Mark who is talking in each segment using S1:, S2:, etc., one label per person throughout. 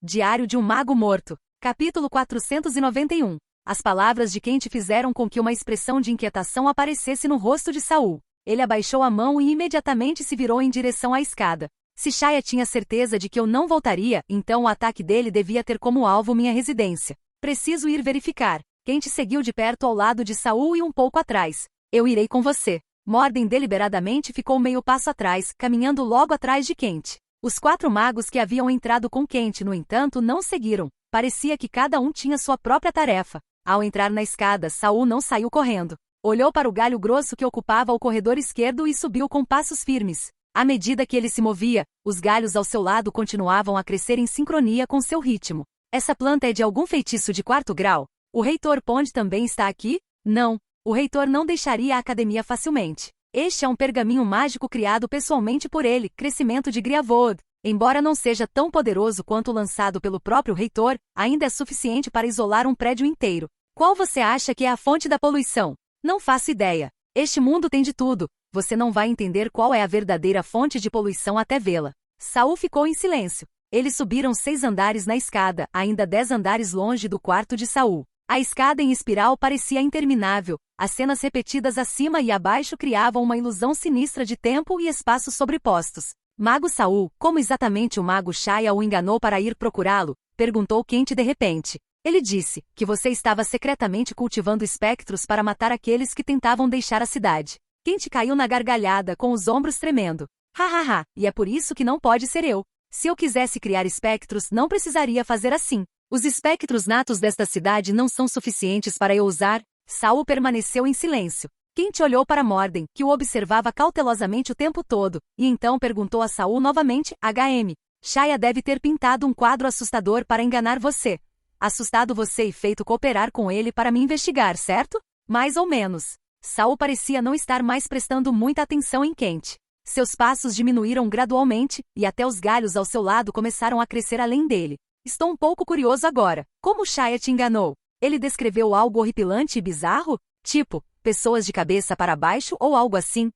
S1: Diário de um Mago Morto. Capítulo 491. As palavras de Quente fizeram com que uma expressão de inquietação aparecesse no rosto de Saul. Ele abaixou a mão e imediatamente se virou em direção à escada. Se Shaya tinha certeza de que eu não voltaria, então o ataque dele devia ter como alvo minha residência. Preciso ir verificar. Quente seguiu de perto ao lado de Saul e um pouco atrás. Eu irei com você. Morden deliberadamente ficou meio passo atrás, caminhando logo atrás de Quente. Os 4 magos que haviam entrado com Quente, no entanto, não seguiram. Parecia que cada um tinha sua própria tarefa. Ao entrar na escada, Saul não saiu correndo. Olhou para o galho grosso que ocupava o corredor esquerdo e subiu com passos firmes. À medida que ele se movia, os galhos ao seu lado continuavam a crescer em sincronia com seu ritmo. Essa planta é de algum feitiço de 4º grau? O reitor Pond também está aqui? Não. O reitor não deixaria a academia facilmente. Este é um pergaminho mágico criado pessoalmente por ele, crescimento de Griavold. Embora não seja tão poderoso quanto o lançado pelo próprio reitor, ainda é suficiente para isolar um prédio inteiro. Qual você acha que é a fonte da poluição? Não faço ideia. Este mundo tem de tudo. Você não vai entender qual é a verdadeira fonte de poluição até vê-la. Saul ficou em silêncio. Eles subiram 6 andares na escada, ainda 10 andares longe do quarto de Saul. A escada em espiral parecia interminável. As cenas repetidas acima e abaixo criavam uma ilusão sinistra de tempo e espaço sobrepostos. Mago Saul, como exatamente o mago Shaya o enganou para ir procurá-lo? Perguntou Quente de repente. Ele disse que você estava secretamente cultivando espectros para matar aqueles que tentavam deixar a cidade. Quente caiu na gargalhada com os ombros tremendo. Hahaha, e é por isso que não pode ser eu. Se eu quisesse criar espectros, não precisaria fazer assim. Os espectros natos desta cidade não são suficientes para eu usar. Saul permaneceu em silêncio. Quente olhou para Morden, que o observava cautelosamente o tempo todo, e então perguntou a Saul novamente, HM. Shaya deve ter pintado um quadro assustador para enganar você. Assustado você e feito cooperar com ele para me investigar, certo? Mais ou menos. Saul parecia não estar mais prestando muita atenção em Quente. Seus passos diminuíram gradualmente, e até os galhos ao seu lado começaram a crescer além dele. Estou um pouco curioso agora. Como Shaya te enganou? Ele descreveu algo horripilante e bizarro? Tipo, pessoas de cabeça para baixo ou algo assim?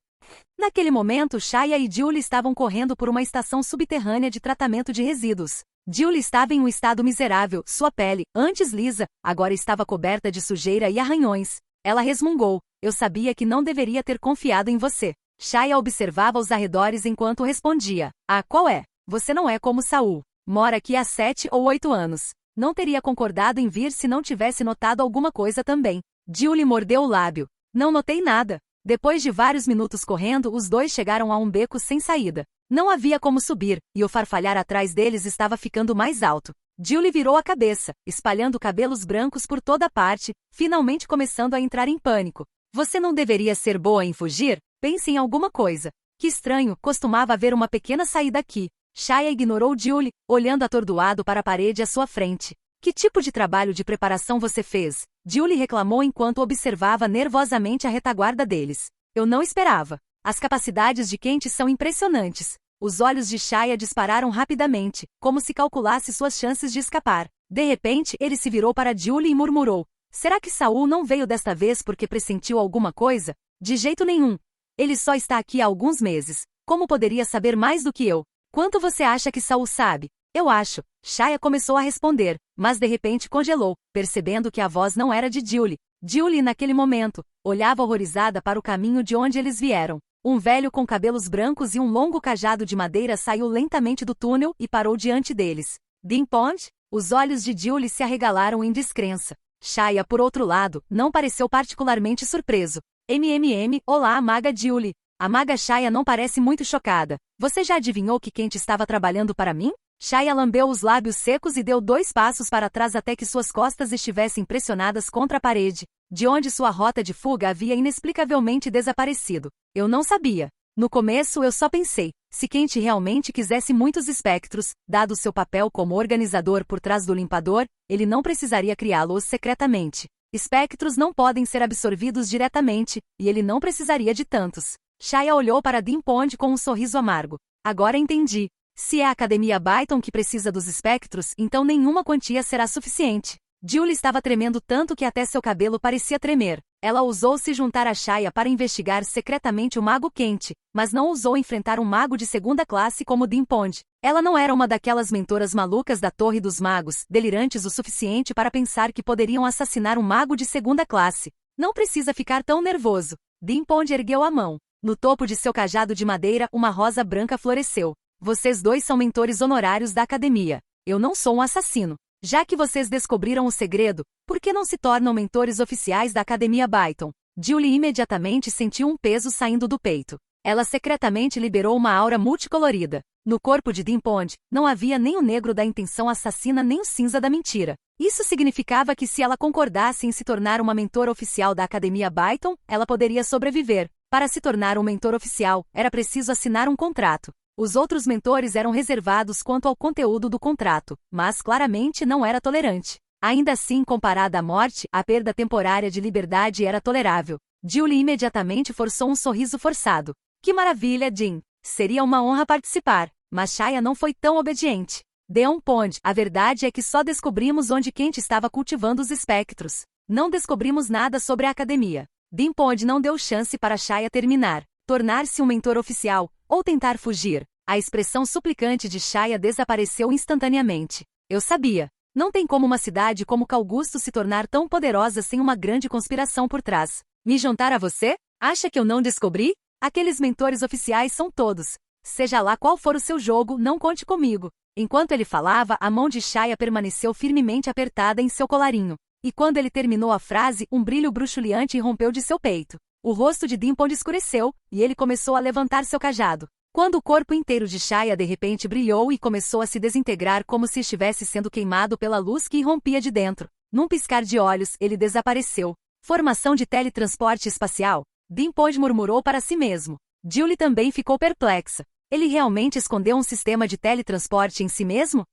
S1: Naquele momento, Shaya e Julie estavam correndo por uma estação subterrânea de tratamento de resíduos. Julie estava em um estado miserável, sua pele, antes lisa, agora estava coberta de sujeira e arranhões. Ela resmungou. Eu sabia que não deveria ter confiado em você. Shaya observava os arredores enquanto respondia. Ah, qual é? Você não é como Saul. Mora aqui há 7 ou 8 anos. Não teria concordado em vir se não tivesse notado alguma coisa também. Julie mordeu o lábio. Não notei nada. Depois de vários minutos correndo, os dois chegaram a um beco sem saída. Não havia como subir, e o farfalhar atrás deles estava ficando mais alto. Julie virou a cabeça, espalhando cabelos brancos por toda parte, finalmente começando a entrar em pânico. Você não deveria ser boa em fugir? Pense em alguma coisa. Que estranho, costumava haver uma pequena saída aqui. Shaya ignorou Julie, olhando atordoado para a parede à sua frente. Que tipo de trabalho de preparação você fez? Julie reclamou enquanto observava nervosamente a retaguarda deles. Eu não esperava. As capacidades de Quente são impressionantes. Os olhos de Shaya dispararam rapidamente, como se calculasse suas chances de escapar. De repente, ele se virou para Julie e murmurou. Será que Saul não veio desta vez porque pressentiu alguma coisa? De jeito nenhum. Ele só está aqui há alguns meses. Como poderia saber mais do que eu? Quanto você acha que Saul sabe? Eu acho. Shaya começou a responder, mas de repente congelou, percebendo que a voz não era de Julie. Julie, naquele momento, olhava horrorizada para o caminho de onde eles vieram. Um velho com cabelos brancos e um longo cajado de madeira saiu lentamente do túnel e parou diante deles. Dean Pond? Os olhos de Julie se arregalaram em descrença. Shaya, por outro lado, não pareceu particularmente surpreso. Olá, maga Julie. A maga Shaya não parece muito chocada. Você já adivinhou que Quente estava trabalhando para mim? Shaya lambeu os lábios secos e deu 2 passos para trás até que suas costas estivessem pressionadas contra a parede, de onde sua rota de fuga havia inexplicavelmente desaparecido. Eu não sabia. No começo eu só pensei, se Quente realmente quisesse muitos espectros, dado seu papel como organizador por trás do limpador, ele não precisaria criá-los secretamente. Espectros não podem ser absorvidos diretamente, e ele não precisaria de tantos. Shaya olhou para Dean Pond com um sorriso amargo. Agora entendi. Se é a Academia Byton que precisa dos espectros, então nenhuma quantia será suficiente. Julie estava tremendo tanto que até seu cabelo parecia tremer. Ela ousou se juntar a Shaya para investigar secretamente o Mago Quente, mas não ousou enfrentar um mago de segunda classe como Dean Pond. Ela não era uma daquelas mentoras malucas da Torre dos Magos, delirantes o suficiente para pensar que poderiam assassinar um mago de segunda classe. Não precisa ficar tão nervoso. Dean Pond ergueu a mão. No topo de seu cajado de madeira, uma rosa branca floresceu. Vocês dois são mentores honorários da academia. Eu não sou um assassino. Já que vocês descobriram o segredo, por que não se tornam mentores oficiais da Academia Byton? Julie imediatamente sentiu um peso saindo do peito. Ela secretamente liberou uma aura multicolorida. No corpo de Dean Pond, não havia nem o negro da intenção assassina nem o cinza da mentira. Isso significava que se ela concordasse em se tornar uma mentora oficial da Academia Byton, ela poderia sobreviver. Para se tornar um mentor oficial, era preciso assinar um contrato. Os outros mentores eram reservados quanto ao conteúdo do contrato, mas claramente não era tolerante. Ainda assim, comparada à morte, a perda temporária de liberdade era tolerável. Julie imediatamente forçou um sorriso forçado. Que maravilha, Dean! Seria uma honra participar, mas Shaya não foi tão obediente. Dean Pond, a verdade é que só descobrimos onde Kent estava cultivando os espectros. Não descobrimos nada sobre a academia. Dean Pond não deu chance para Shaya terminar, tornar-se um mentor oficial, ou tentar fugir. A expressão suplicante de Shaya desapareceu instantaneamente. Eu sabia. Não tem como uma cidade como Calgusto se tornar tão poderosa sem uma grande conspiração por trás. Me juntar a você? Acha que eu não descobri? Aqueles mentores oficiais são todos. Seja lá qual for o seu jogo, não conte comigo. Enquanto ele falava, a mão de Shaya permaneceu firmemente apertada em seu colarinho. E quando ele terminou a frase, um brilho bruxuleante irrompeu de seu peito. O rosto de Dean Pond escureceu, e ele começou a levantar seu cajado. Quando o corpo inteiro de Shaya de repente brilhou e começou a se desintegrar como se estivesse sendo queimado pela luz que irrompia de dentro. Num piscar de olhos, ele desapareceu. Formação de teletransporte espacial? Dean Pond murmurou para si mesmo. Julie também ficou perplexa. Ele realmente escondeu um sistema de teletransporte em si mesmo?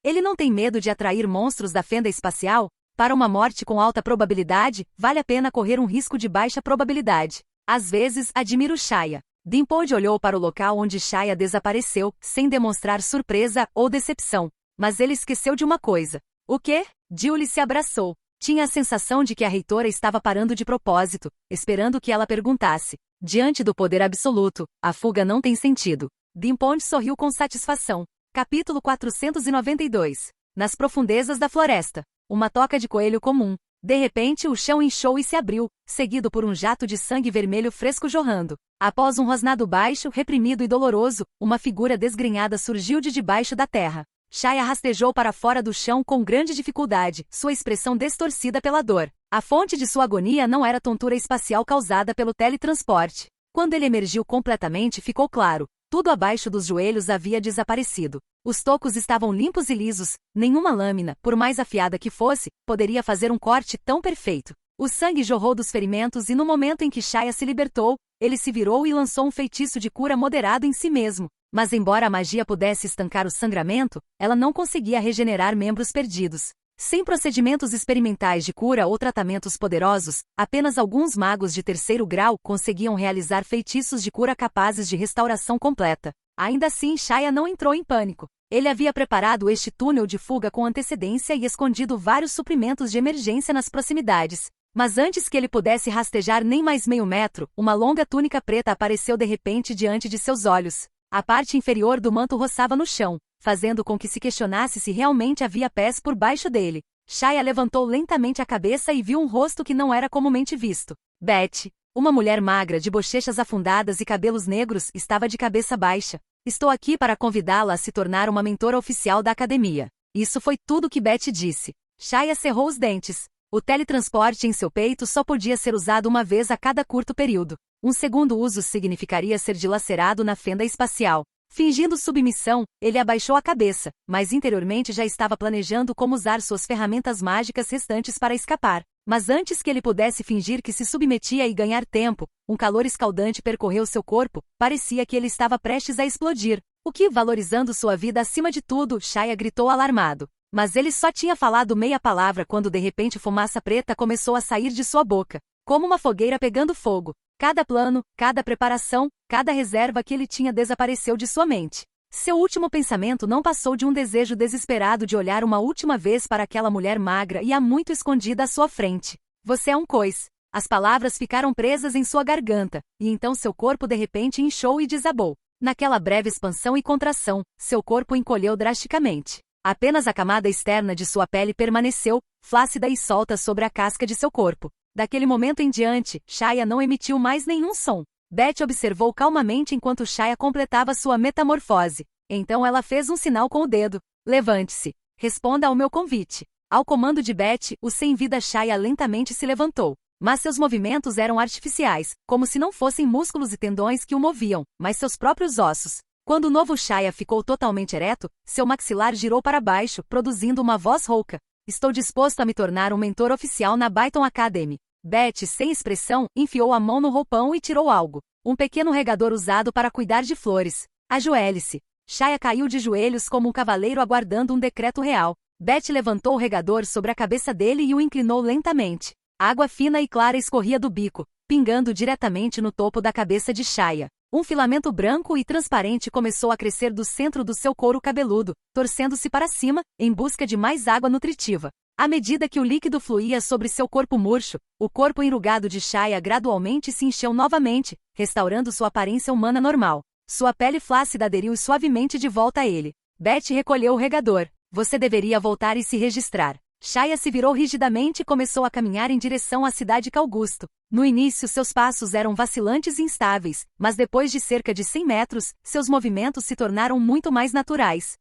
S1: Ele não tem medo de atrair monstros da fenda espacial? Para uma morte com alta probabilidade, vale a pena correr um risco de baixa probabilidade. Às vezes, admiro Shaya. Dean Pond olhou para o local onde Shaya desapareceu, sem demonstrar surpresa ou decepção. Mas ele esqueceu de uma coisa. O quê? Julie se abraçou. Tinha a sensação de que a reitora estava parando de propósito, esperando que ela perguntasse. Diante do poder absoluto, a fuga não tem sentido. Dean Pond sorriu com satisfação. Capítulo 492. Nas profundezas da floresta. Uma toca de coelho comum. De repente o chão inchou e se abriu, seguido por um jato de sangue vermelho fresco jorrando. Após um rosnado baixo, reprimido e doloroso, uma figura desgrenhada surgiu de debaixo da terra. Shaya rastejou para fora do chão com grande dificuldade, sua expressão distorcida pela dor. A fonte de sua agonia não era a tontura espacial causada pelo teletransporte. Quando ele emergiu completamente, ficou claro. Tudo abaixo dos joelhos havia desaparecido. Os tocos estavam limpos e lisos, nenhuma lâmina, por mais afiada que fosse, poderia fazer um corte tão perfeito. O sangue jorrou dos ferimentos e no momento em que Shaya se libertou, ele se virou e lançou um feitiço de cura moderado em si mesmo. Mas embora a magia pudesse estancar o sangramento, ela não conseguia regenerar membros perdidos. Sem procedimentos experimentais de cura ou tratamentos poderosos, apenas alguns magos de terceiro grau conseguiam realizar feitiços de cura capazes de restauração completa. Ainda assim, Shaya não entrou em pânico. Ele havia preparado este túnel de fuga com antecedência e escondido vários suprimentos de emergência nas proximidades. Mas antes que ele pudesse rastejar nem mais meio metro, uma longa túnica preta apareceu de repente diante de seus olhos. A parte inferior do manto roçava no chão, fazendo com que se questionasse se realmente havia pés por baixo dele. Shaya levantou lentamente a cabeça e viu um rosto que não era comumente visto. Betty, uma mulher magra de bochechas afundadas e cabelos negros, estava de cabeça baixa. Estou aqui para convidá-la a se tornar uma mentora oficial da academia. Isso foi tudo que Betty disse. Shaya cerrou os dentes. O teletransporte em seu peito só podia ser usado uma vez a cada curto período. Um segundo uso significaria ser dilacerado na fenda espacial. Fingindo submissão, ele abaixou a cabeça, mas interiormente já estava planejando como usar suas ferramentas mágicas restantes para escapar. Mas antes que ele pudesse fingir que se submetia e ganhar tempo, um calor escaldante percorreu seu corpo, parecia que ele estava prestes a explodir. O que, valorizando sua vida acima de tudo, Shaya gritou alarmado. Mas ele só tinha falado meia palavra quando de repente fumaça preta começou a sair de sua boca, como uma fogueira pegando fogo. Cada plano, cada preparação, cada reserva que ele tinha desapareceu de sua mente. Seu último pensamento não passou de um desejo desesperado de olhar uma última vez para aquela mulher magra e há muito escondida à sua frente. Você é um cois. As palavras ficaram presas em sua garganta, e então seu corpo de repente inchou e desabou. Naquela breve expansão e contração, seu corpo encolheu drasticamente. Apenas a camada externa de sua pele permaneceu, flácida e solta sobre a casca de seu corpo. Daquele momento em diante, Shaya não emitiu mais nenhum som. Beth observou calmamente enquanto Shaya completava sua metamorfose. Então ela fez um sinal com o dedo. Levante-se. Responda ao meu convite. Ao comando de Beth, o sem-vida Shaya lentamente se levantou. Mas seus movimentos eram artificiais, como se não fossem músculos e tendões que o moviam, mas seus próprios ossos. Quando o novo Shaya ficou totalmente ereto, seu maxilar girou para baixo, produzindo uma voz rouca. Estou disposto a me tornar um mentor oficial na Byton Academy. Beth, sem expressão, enfiou a mão no roupão e tirou algo. Um pequeno regador usado para cuidar de flores. Ajoelhe-se. Shaya caiu de joelhos como um cavaleiro aguardando um decreto real. Beth levantou o regador sobre a cabeça dele e o inclinou lentamente. Água fina e clara escorria do bico, pingando diretamente no topo da cabeça de Shaya. Um filamento branco e transparente começou a crescer do centro do seu couro cabeludo, torcendo-se para cima, em busca de mais água nutritiva. À medida que o líquido fluía sobre seu corpo murcho, o corpo enrugado de Shaya gradualmente se encheu novamente, restaurando sua aparência humana normal. Sua pele flácida aderiu suavemente de volta a ele. Beth recolheu o regador. Você deveria voltar e se registrar. Shaya se virou rigidamente e começou a caminhar em direção à cidade Augusto. No início seus passos eram vacilantes e instáveis, mas depois de cerca de 100 metros, seus movimentos se tornaram muito mais naturais.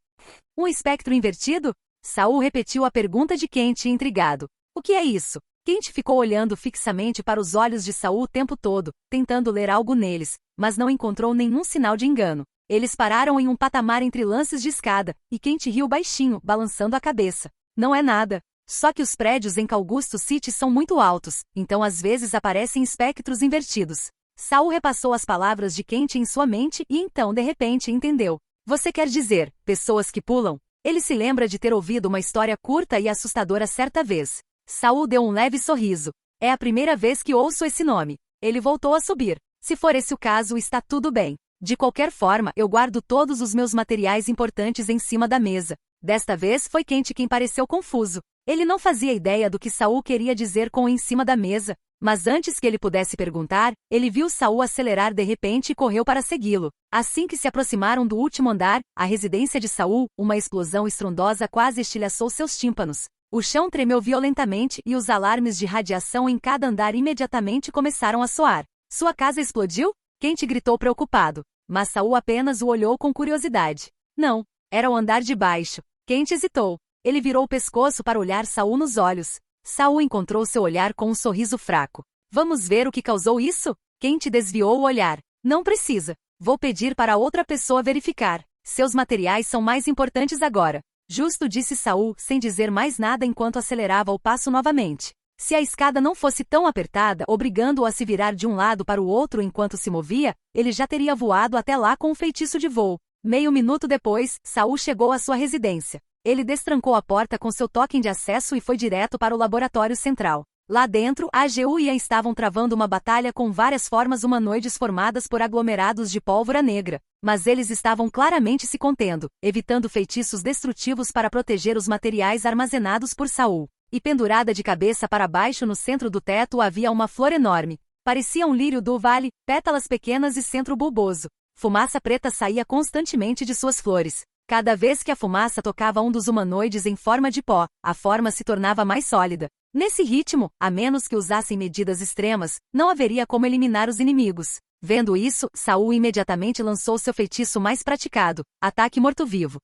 S1: Um espectro invertido? Saul repetiu a pergunta de Kent intrigado. O que é isso? Kent ficou olhando fixamente para os olhos de Saul o tempo todo, tentando ler algo neles, mas não encontrou nenhum sinal de engano. Eles pararam em um patamar entre lances de escada, e Kent riu baixinho, balançando a cabeça. Não é nada. Só que os prédios em Augusto City são muito altos, então às vezes aparecem espectros invertidos. Saul repassou as palavras de Kent em sua mente e então de repente entendeu. Você quer dizer, pessoas que pulam? Ele se lembra de ter ouvido uma história curta e assustadora certa vez. Saul deu um leve sorriso. É a primeira vez que ouço esse nome. Ele voltou a subir. Se for esse o caso, está tudo bem. De qualquer forma, eu guardo todos os meus materiais importantes em cima da mesa. Desta vez foi Kent quem pareceu confuso. Ele não fazia ideia do que Saul queria dizer com em cima da mesa, mas antes que ele pudesse perguntar, ele viu Saul acelerar de repente e correu para segui-lo. Assim que se aproximaram do último andar, a residência de Saul, uma explosão estrondosa quase estilhaçou seus tímpanos. O chão tremeu violentamente e os alarmes de radiação em cada andar imediatamente começaram a soar. Sua casa explodiu? Kent gritou preocupado, mas Saul apenas o olhou com curiosidade. Não, era o andar de baixo. Kent hesitou. Ele virou o pescoço para olhar Saul nos olhos. Saul encontrou seu olhar com um sorriso fraco. Vamos ver o que causou isso? Kent desviou o olhar. Não precisa. Vou pedir para outra pessoa verificar. Seus materiais são mais importantes agora. Justo, disse Saul, sem dizer mais nada enquanto acelerava o passo novamente. Se a escada não fosse tão apertada, obrigando-o a se virar de um lado para o outro enquanto se movia, ele já teria voado até lá com um feitiço de voo. Meio minuto depois, Saul chegou à sua residência. Ele destrancou a porta com seu token de acesso e foi direto para o laboratório central. Lá dentro, a AGU e Ian estavam travando uma batalha com várias formas humanoides formadas por aglomerados de pólvora negra, mas eles estavam claramente se contendo, evitando feitiços destrutivos para proteger os materiais armazenados por Saul. E pendurada de cabeça para baixo no centro do teto havia uma flor enorme. Parecia um lírio do vale, pétalas pequenas e centro bulboso. Fumaça preta saía constantemente de suas flores. Cada vez que a fumaça tocava um dos humanoides em forma de pó, a forma se tornava mais sólida. Nesse ritmo, a menos que usassem medidas extremas, não haveria como eliminar os inimigos. Vendo isso, Saul imediatamente lançou seu feitiço mais praticado, ataque morto-vivo.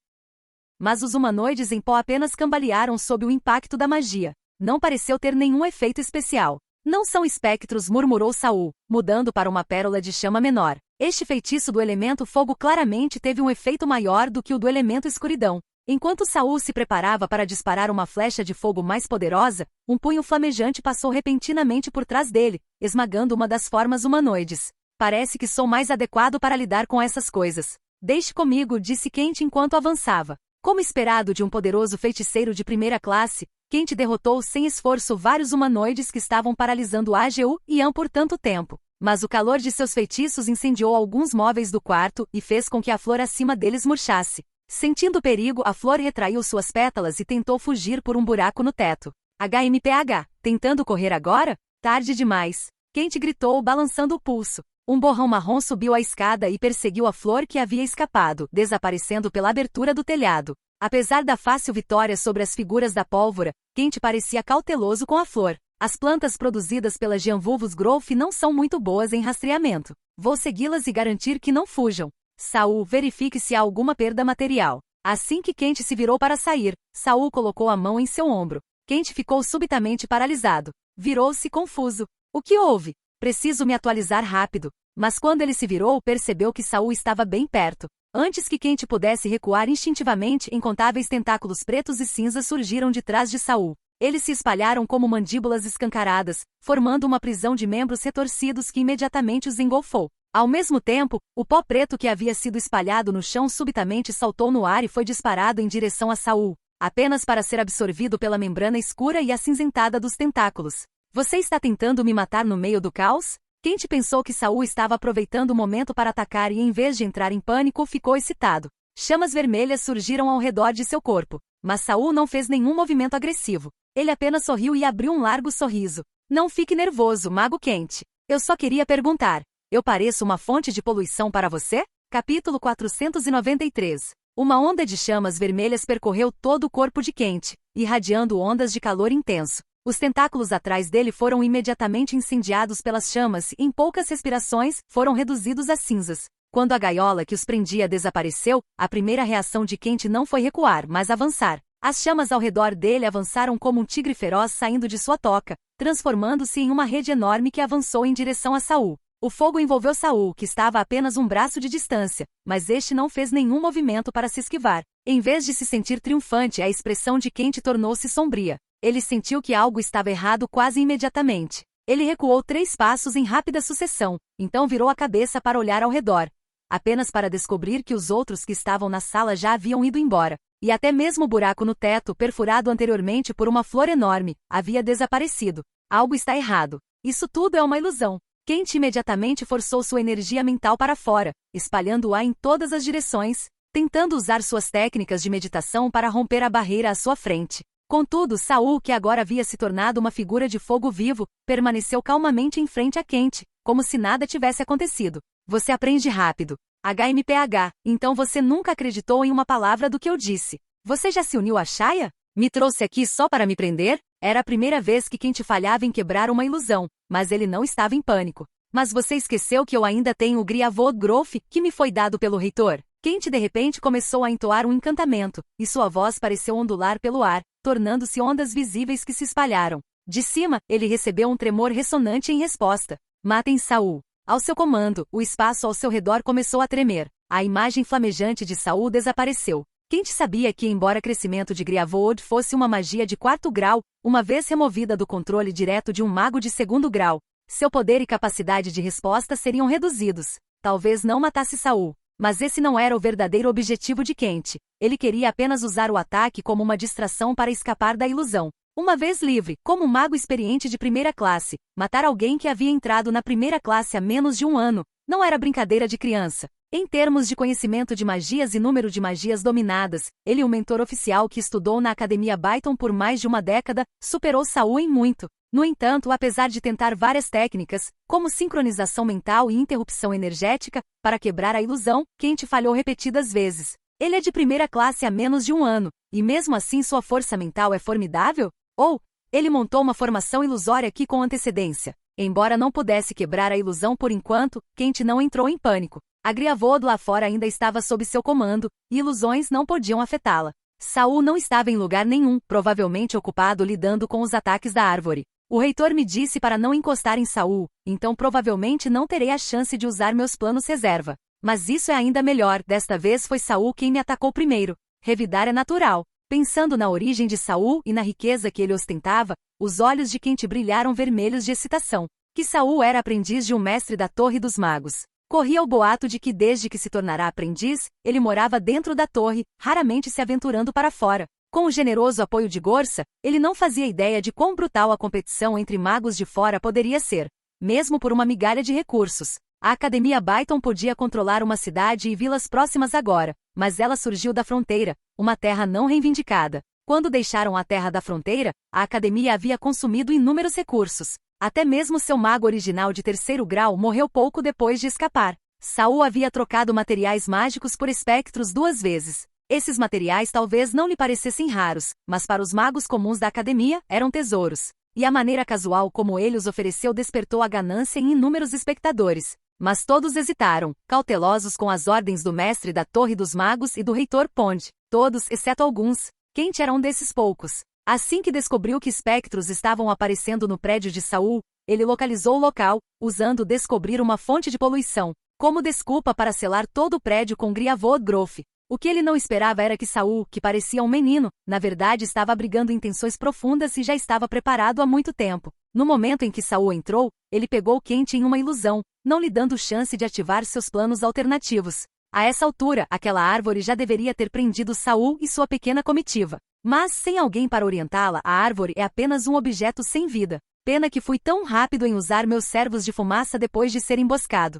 S1: Mas os humanoides em pó apenas cambalearam sob o impacto da magia. Não pareceu ter nenhum efeito especial. Não são espectros, murmurou Saul, mudando para uma pérola de chama menor. Este feitiço do elemento fogo claramente teve um efeito maior do que o do elemento escuridão. Enquanto Saul se preparava para disparar uma flecha de fogo mais poderosa, um punho flamejante passou repentinamente por trás dele, esmagando uma das formas humanoides. Parece que sou mais adequado para lidar com essas coisas. Deixe comigo, disse Kent enquanto avançava. Como esperado de um poderoso feiticeiro de primeira classe, Kent derrotou sem esforço vários humanoides que estavam paralisando AGU e Ian por tanto tempo. Mas o calor de seus feitiços incendiou alguns móveis do quarto e fez com que a flor acima deles murchasse. Sentindo perigo, a flor retraiu suas pétalas e tentou fugir por um buraco no teto. HMPH, tentando correr agora? Tarde demais. Quente gritou, balançando o pulso. Um borrão marrom subiu a escada e perseguiu a flor que havia escapado, desaparecendo pela abertura do telhado. Apesar da fácil vitória sobre as figuras da pólvora, Quente parecia cauteloso com a flor. As plantas produzidas pela Gianvulvos Growth não são muito boas em rastreamento. Vou segui-las e garantir que não fujam. Saul, verifique se há alguma perda material. Assim que Quente se virou para sair, Saul colocou a mão em seu ombro. Quente ficou subitamente paralisado. Virou-se confuso. O que houve? Preciso me atualizar rápido. Mas quando ele se virou, percebeu que Saul estava bem perto. Antes que Quente pudesse recuar instintivamente, incontáveis tentáculos pretos e cinzas surgiram de trás de Saul. Eles se espalharam como mandíbulas escancaradas, formando uma prisão de membros retorcidos que imediatamente os engolfou. Ao mesmo tempo, o pó preto que havia sido espalhado no chão subitamente saltou no ar e foi disparado em direção a Saul, apenas para ser absorvido pela membrana escura e acinzentada dos tentáculos. Você está tentando me matar no meio do caos? Quente pensou que Saul estava aproveitando o momento para atacar e, em vez de entrar em pânico, ficou excitado. Chamas vermelhas surgiram ao redor de seu corpo, mas Saul não fez nenhum movimento agressivo. Ele apenas sorriu e abriu um largo sorriso. Não fique nervoso, Mago Quente. Eu só queria perguntar. Eu pareço uma fonte de poluição para você? Capítulo 493. Uma onda de chamas vermelhas percorreu todo o corpo de Quente, irradiando ondas de calor intenso. Os tentáculos atrás dele foram imediatamente incendiados pelas chamas e, em poucas respirações, foram reduzidos a cinzas. Quando a gaiola que os prendia desapareceu, a primeira reação de Quente não foi recuar, mas avançar. As chamas ao redor dele avançaram como um tigre feroz saindo de sua toca, transformando-se em uma rede enorme que avançou em direção a Saul. O fogo envolveu Saul, que estava a apenas um braço de distância, mas este não fez nenhum movimento para se esquivar. Em vez de se sentir triunfante, a expressão de Quente tornou-se sombria. Ele sentiu que algo estava errado quase imediatamente. Ele recuou 3 passos em rápida sucessão, então virou a cabeça para olhar ao redor, apenas para descobrir que os outros que estavam na sala já haviam ido embora. E até mesmo o buraco no teto, perfurado anteriormente por uma flor enorme, havia desaparecido. Algo está errado. Isso tudo é uma ilusão. Quente imediatamente forçou sua energia mental para fora, espalhando-a em todas as direções, tentando usar suas técnicas de meditação para romper a barreira à sua frente. Contudo, Saul, que agora havia se tornado uma figura de fogo vivo, permaneceu calmamente em frente a Quente, como se nada tivesse acontecido. Você aprende rápido. HMPH, então você nunca acreditou em uma palavra do que eu disse. Você já se uniu à Shaya? Me trouxe aqui só para me prender? Era a primeira vez que Quente falhava em quebrar uma ilusão, mas ele não estava em pânico. Mas você esqueceu que eu ainda tenho o Griavod Growth, que me foi dado pelo reitor? Quente de repente começou a entoar um encantamento, e sua voz pareceu ondular pelo ar, tornando-se ondas visíveis que se espalharam. De cima, ele recebeu um tremor ressonante em resposta. Matem Saul. Ao seu comando, o espaço ao seu redor começou a tremer. A imagem flamejante de Saul desapareceu. Quente sabia que, embora crescimento de Griavod fosse uma magia de 4º grau, uma vez removida do controle direto de um mago de 2º grau, seu poder e capacidade de resposta seriam reduzidos. Talvez não matasse Saul. Mas esse não era o verdadeiro objetivo de Quente. Ele queria apenas usar o ataque como uma distração para escapar da ilusão. Uma vez livre, como um mago experiente de primeira classe, matar alguém que havia entrado na primeira classe há menos de 1 ano, não era brincadeira de criança. Em termos de conhecimento de magias e número de magias dominadas, ele, o mentor oficial que estudou na Academia Byton por mais de uma década, superou Saul em muito. No entanto, apesar de tentar várias técnicas, como sincronização mental e interrupção energética, para quebrar a ilusão, Quente falhou repetidas vezes. Ele é de primeira classe há menos de 1 ano, e mesmo assim sua força mental é formidável? Ou, ele montou uma formação ilusória aqui com antecedência. Embora não pudesse quebrar a ilusão por enquanto, Quente não entrou em pânico. A Griavod lá fora ainda estava sob seu comando, e ilusões não podiam afetá-la. Saul não estava em lugar nenhum, provavelmente ocupado lidando com os ataques da árvore. O reitor me disse para não encostar em Saul, então provavelmente não terei a chance de usar meus planos reserva. Mas isso é ainda melhor, desta vez foi Saul quem me atacou primeiro. Revidar é natural. Pensando na origem de Saul e na riqueza que ele ostentava, os olhos de Quente brilharam vermelhos de excitação. Que Saul era aprendiz de um mestre da Torre dos Magos. Corria o boato de que desde que se tornara aprendiz, ele morava dentro da torre, raramente se aventurando para fora. Com o generoso apoio de Gorsa, ele não fazia ideia de quão brutal a competição entre magos de fora poderia ser. Mesmo por uma migalha de recursos. A Academia Byton podia controlar uma cidade e vilas próximas agora, mas ela surgiu da fronteira, uma terra não reivindicada. Quando deixaram a terra da fronteira, a Academia havia consumido inúmeros recursos. Até mesmo seu mago original de 3º grau morreu pouco depois de escapar. Saul havia trocado materiais mágicos por espectros 2 vezes. Esses materiais talvez não lhe parecessem raros, mas para os magos comuns da academia, eram tesouros. E a maneira casual como ele os ofereceu despertou a ganância em inúmeros espectadores. Mas todos hesitaram, cautelosos com as ordens do mestre da Torre dos Magos e do reitor Pond. Todos, exceto alguns. Quente era um desses poucos. Assim que descobriu que espectros estavam aparecendo no prédio de Saul, ele localizou o local, usando descobrir uma fonte de poluição, como desculpa para selar todo o prédio com Griavod Groff. O que ele não esperava era que Saul, que parecia um menino, na verdade estava abrigando intenções profundas e já estava preparado há muito tempo. No momento em que Saul entrou, ele pegou Quente em uma ilusão, não lhe dando chance de ativar seus planos alternativos. A essa altura, aquela árvore já deveria ter prendido Saul e sua pequena comitiva. Mas, sem alguém para orientá-la, a árvore é apenas um objeto sem vida. Pena que fui tão rápido em usar meus servos de fumaça depois de ser emboscado.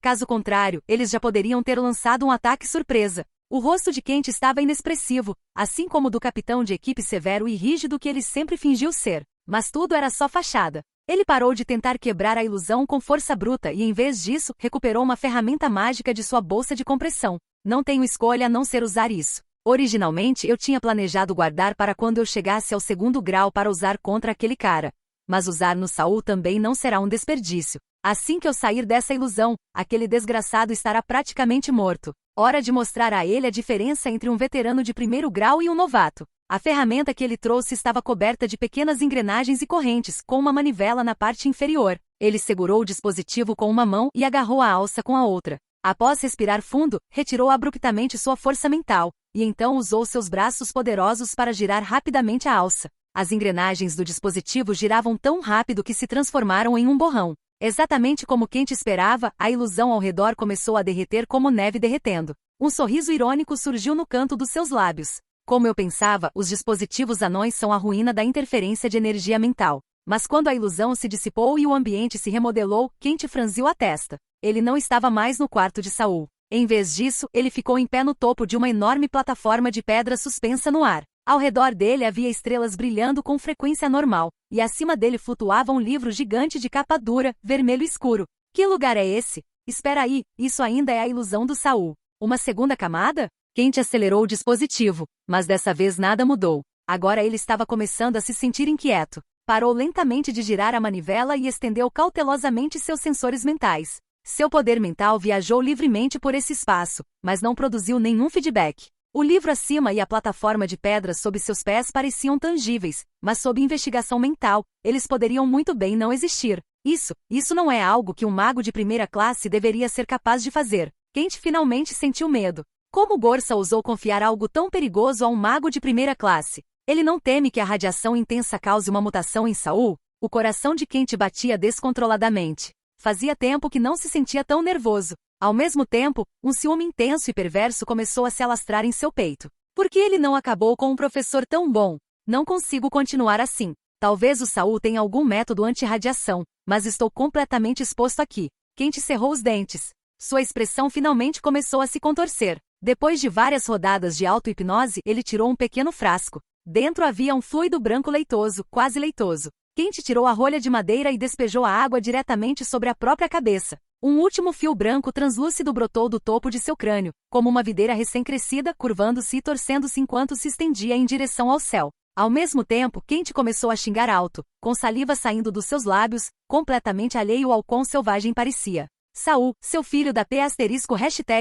S1: Caso contrário, eles já poderiam ter lançado um ataque surpresa. O rosto de Quente estava inexpressivo, assim como o do capitão de equipe severo e rígido que ele sempre fingiu ser. Mas tudo era só fachada. Ele parou de tentar quebrar a ilusão com força bruta e, em vez disso, recuperou uma ferramenta mágica de sua bolsa de compressão. Não tenho escolha a não ser usar isso. Originalmente eu tinha planejado guardar para quando eu chegasse ao 2º grau para usar contra aquele cara. Mas usar no Saul também não será um desperdício. Assim que eu sair dessa ilusão, aquele desgraçado estará praticamente morto. Hora de mostrar a ele a diferença entre um veterano de 1º grau e um novato. A ferramenta que ele trouxe estava coberta de pequenas engrenagens e correntes, com uma manivela na parte inferior. Ele segurou o dispositivo com uma mão e agarrou a alça com a outra. Após respirar fundo, retirou abruptamente sua força mental, e então usou seus braços poderosos para girar rapidamente a alça. As engrenagens do dispositivo giravam tão rápido que se transformaram em um borrão. Exatamente como Quente esperava, a ilusão ao redor começou a derreter como neve derretendo. Um sorriso irônico surgiu no canto dos seus lábios. Como eu pensava, os dispositivos anões são a ruína da interferência de energia mental. Mas quando a ilusão se dissipou e o ambiente se remodelou, Quente franziu a testa. Ele não estava mais no quarto de Saul. Em vez disso, ele ficou em pé no topo de uma enorme plataforma de pedra suspensa no ar. Ao redor dele havia estrelas brilhando com frequência normal, e acima dele flutuava um livro gigante de capa dura, vermelho escuro. Que lugar é esse? Espera aí, isso ainda é a ilusão do Saul. Uma segunda camada? Quente acelerou o dispositivo, mas dessa vez nada mudou. Agora ele estava começando a se sentir inquieto. Parou lentamente de girar a manivela e estendeu cautelosamente seus sensores mentais. Seu poder mental viajou livremente por esse espaço, mas não produziu nenhum feedback. O livro acima e a plataforma de pedra sob seus pés pareciam tangíveis, mas sob investigação mental, eles poderiam muito bem não existir. Isso não é algo que um mago de 1ª classe deveria ser capaz de fazer. Quente finalmente sentiu medo. Como Gorsa ousou confiar algo tão perigoso a um mago de 1ª classe? Ele não teme que a radiação intensa cause uma mutação em Saul? O coração de Quente batia descontroladamente. Fazia tempo que não se sentia tão nervoso. Ao mesmo tempo, um ciúme intenso e perverso começou a se alastrar em seu peito. Por que ele não acabou com um professor tão bom? Não consigo continuar assim. Talvez o Saul tenha algum método anti-radiação, mas estou completamente exposto aqui. Quente cerrou os dentes. Sua expressão finalmente começou a se contorcer. Depois de várias rodadas de auto-hipnose, ele tirou um pequeno frasco. Dentro havia um fluido branco leitoso, quase leitoso. Quente tirou a rolha de madeira e despejou a água diretamente sobre a própria cabeça. Um último fio branco translúcido brotou do topo de seu crânio, como uma videira recém-crescida, curvando-se e torcendo-se enquanto se estendia em direção ao céu. Ao mesmo tempo, Quente começou a xingar alto, com saliva saindo dos seus lábios, completamente alheio ao quão selvagem parecia. Saul, seu filho da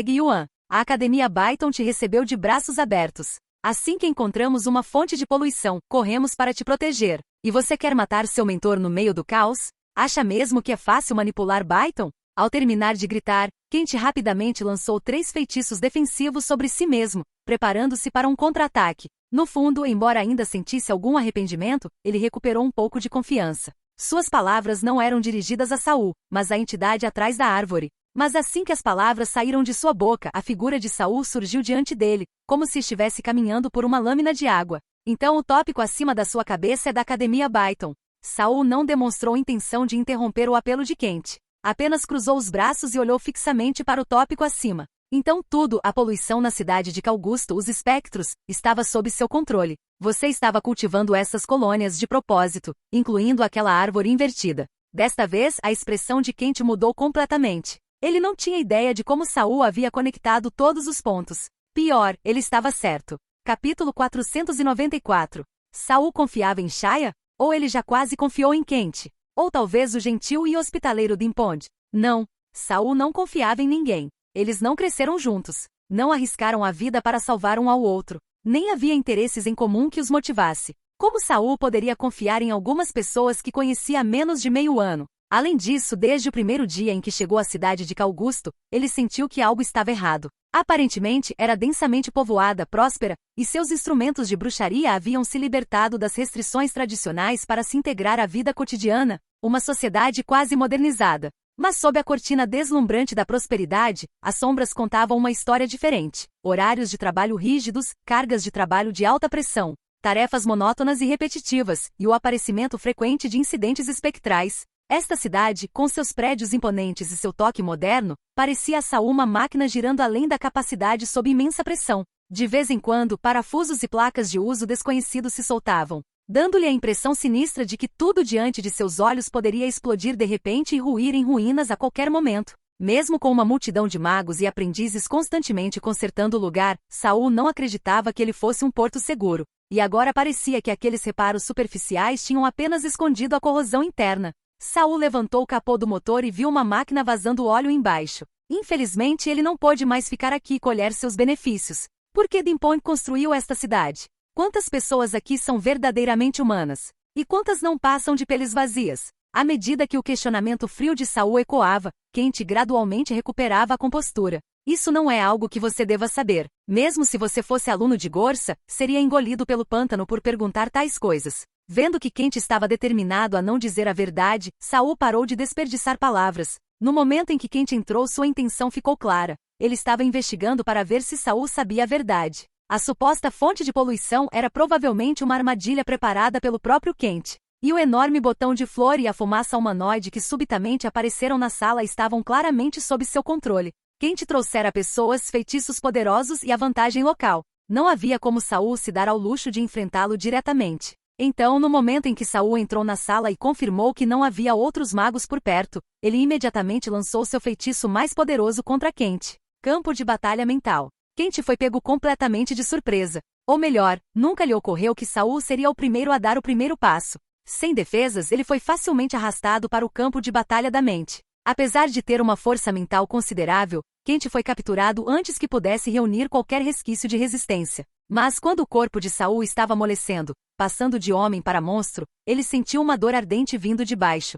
S1: #Yuan. A Academia Byton te recebeu de braços abertos. Assim que encontramos uma fonte de poluição, corremos para te proteger. E você quer matar seu mentor no meio do caos? Acha mesmo que é fácil manipular Byton? Ao terminar de gritar, Quente rapidamente lançou 3 feitiços defensivos sobre si mesmo, preparando-se para um contra-ataque. No fundo, embora ainda sentisse algum arrependimento, ele recuperou um pouco de confiança. Suas palavras não eram dirigidas a Saul, mas à entidade atrás da árvore. Mas assim que as palavras saíram de sua boca, a figura de Saul surgiu diante dele, como se estivesse caminhando por uma lâmina de água. Então o tópico acima da sua cabeça é da Academia Byton. Saul não demonstrou intenção de interromper o apelo de Quente. Apenas cruzou os braços e olhou fixamente para o tópico acima. Então tudo, a poluição na cidade de Calgusto, os espectros, estava sob seu controle. Você estava cultivando essas colônias de propósito, incluindo aquela árvore invertida. Desta vez, a expressão de Kent mudou completamente. Ele não tinha ideia de como Saul havia conectado todos os pontos. Pior, ele estava certo. Capítulo 494. Saul confiava em Shaya? Ou ele já quase confiou em Kent? Ou talvez o gentil e hospitaleiro Dimpond? Não. Saul não confiava em ninguém. Eles não cresceram juntos. Não arriscaram a vida para salvar um ao outro. Nem havia interesses em comum que os motivasse. Como Saul poderia confiar em algumas pessoas que conhecia há menos de meio ano? Além disso, desde o primeiro dia em que chegou à cidade de Calgusto, ele sentiu que algo estava errado. Aparentemente, era densamente povoada, próspera, e seus instrumentos de bruxaria haviam se libertado das restrições tradicionais para se integrar à vida cotidiana, uma sociedade quase modernizada. Mas sob a cortina deslumbrante da prosperidade, as sombras contavam uma história diferente. Horários de trabalho rígidos, cargas de trabalho de alta pressão, tarefas monótonas e repetitivas, e o aparecimento frequente de incidentes espectrais. Esta cidade, com seus prédios imponentes e seu toque moderno, parecia a Saul uma máquina girando além da capacidade sob imensa pressão. De vez em quando, parafusos e placas de uso desconhecidos se soltavam, dando-lhe a impressão sinistra de que tudo diante de seus olhos poderia explodir de repente e ruir em ruínas a qualquer momento. Mesmo com uma multidão de magos e aprendizes constantemente consertando o lugar, Saul não acreditava que ele fosse um porto seguro. E agora parecia que aqueles reparos superficiais tinham apenas escondido a corrosão interna. Saul levantou o capô do motor e viu uma máquina vazando óleo embaixo. Infelizmente ele não pôde mais ficar aqui e colher seus benefícios. Por que Dimpond construiu esta cidade? Quantas pessoas aqui são verdadeiramente humanas? E quantas não passam de peles vazias? À medida que o questionamento frio de Saul ecoava, Kent gradualmente recuperava a compostura. Isso não é algo que você deva saber. Mesmo se você fosse aluno de Gorsa, seria engolido pelo pântano por perguntar tais coisas. Vendo que Kent estava determinado a não dizer a verdade, Saul parou de desperdiçar palavras. No momento em que Kent entrou, sua intenção ficou clara. Ele estava investigando para ver se Saul sabia a verdade. A suposta fonte de poluição era provavelmente uma armadilha preparada pelo próprio Kent. E o enorme botão de flor e a fumaça humanoide que subitamente apareceram na sala estavam claramente sob seu controle. Kent trouxera pessoas, feitiços poderosos e a vantagem local. Não havia como Saul se dar ao luxo de enfrentá-lo diretamente. Então, no momento em que Saul entrou na sala e confirmou que não havia outros magos por perto, ele imediatamente lançou seu feitiço mais poderoso contra Kent. Campo de batalha mental. Kent foi pego completamente de surpresa. Ou melhor, nunca lhe ocorreu que Saul seria o primeiro a dar o primeiro passo. Sem defesas, ele foi facilmente arrastado para o campo de batalha da mente. Apesar de ter uma força mental considerável, Kent foi capturado antes que pudesse reunir qualquer resquício de resistência. Mas quando o corpo de Saul estava amolecendo, passando de homem para monstro, ele sentiu uma dor ardente vindo de baixo.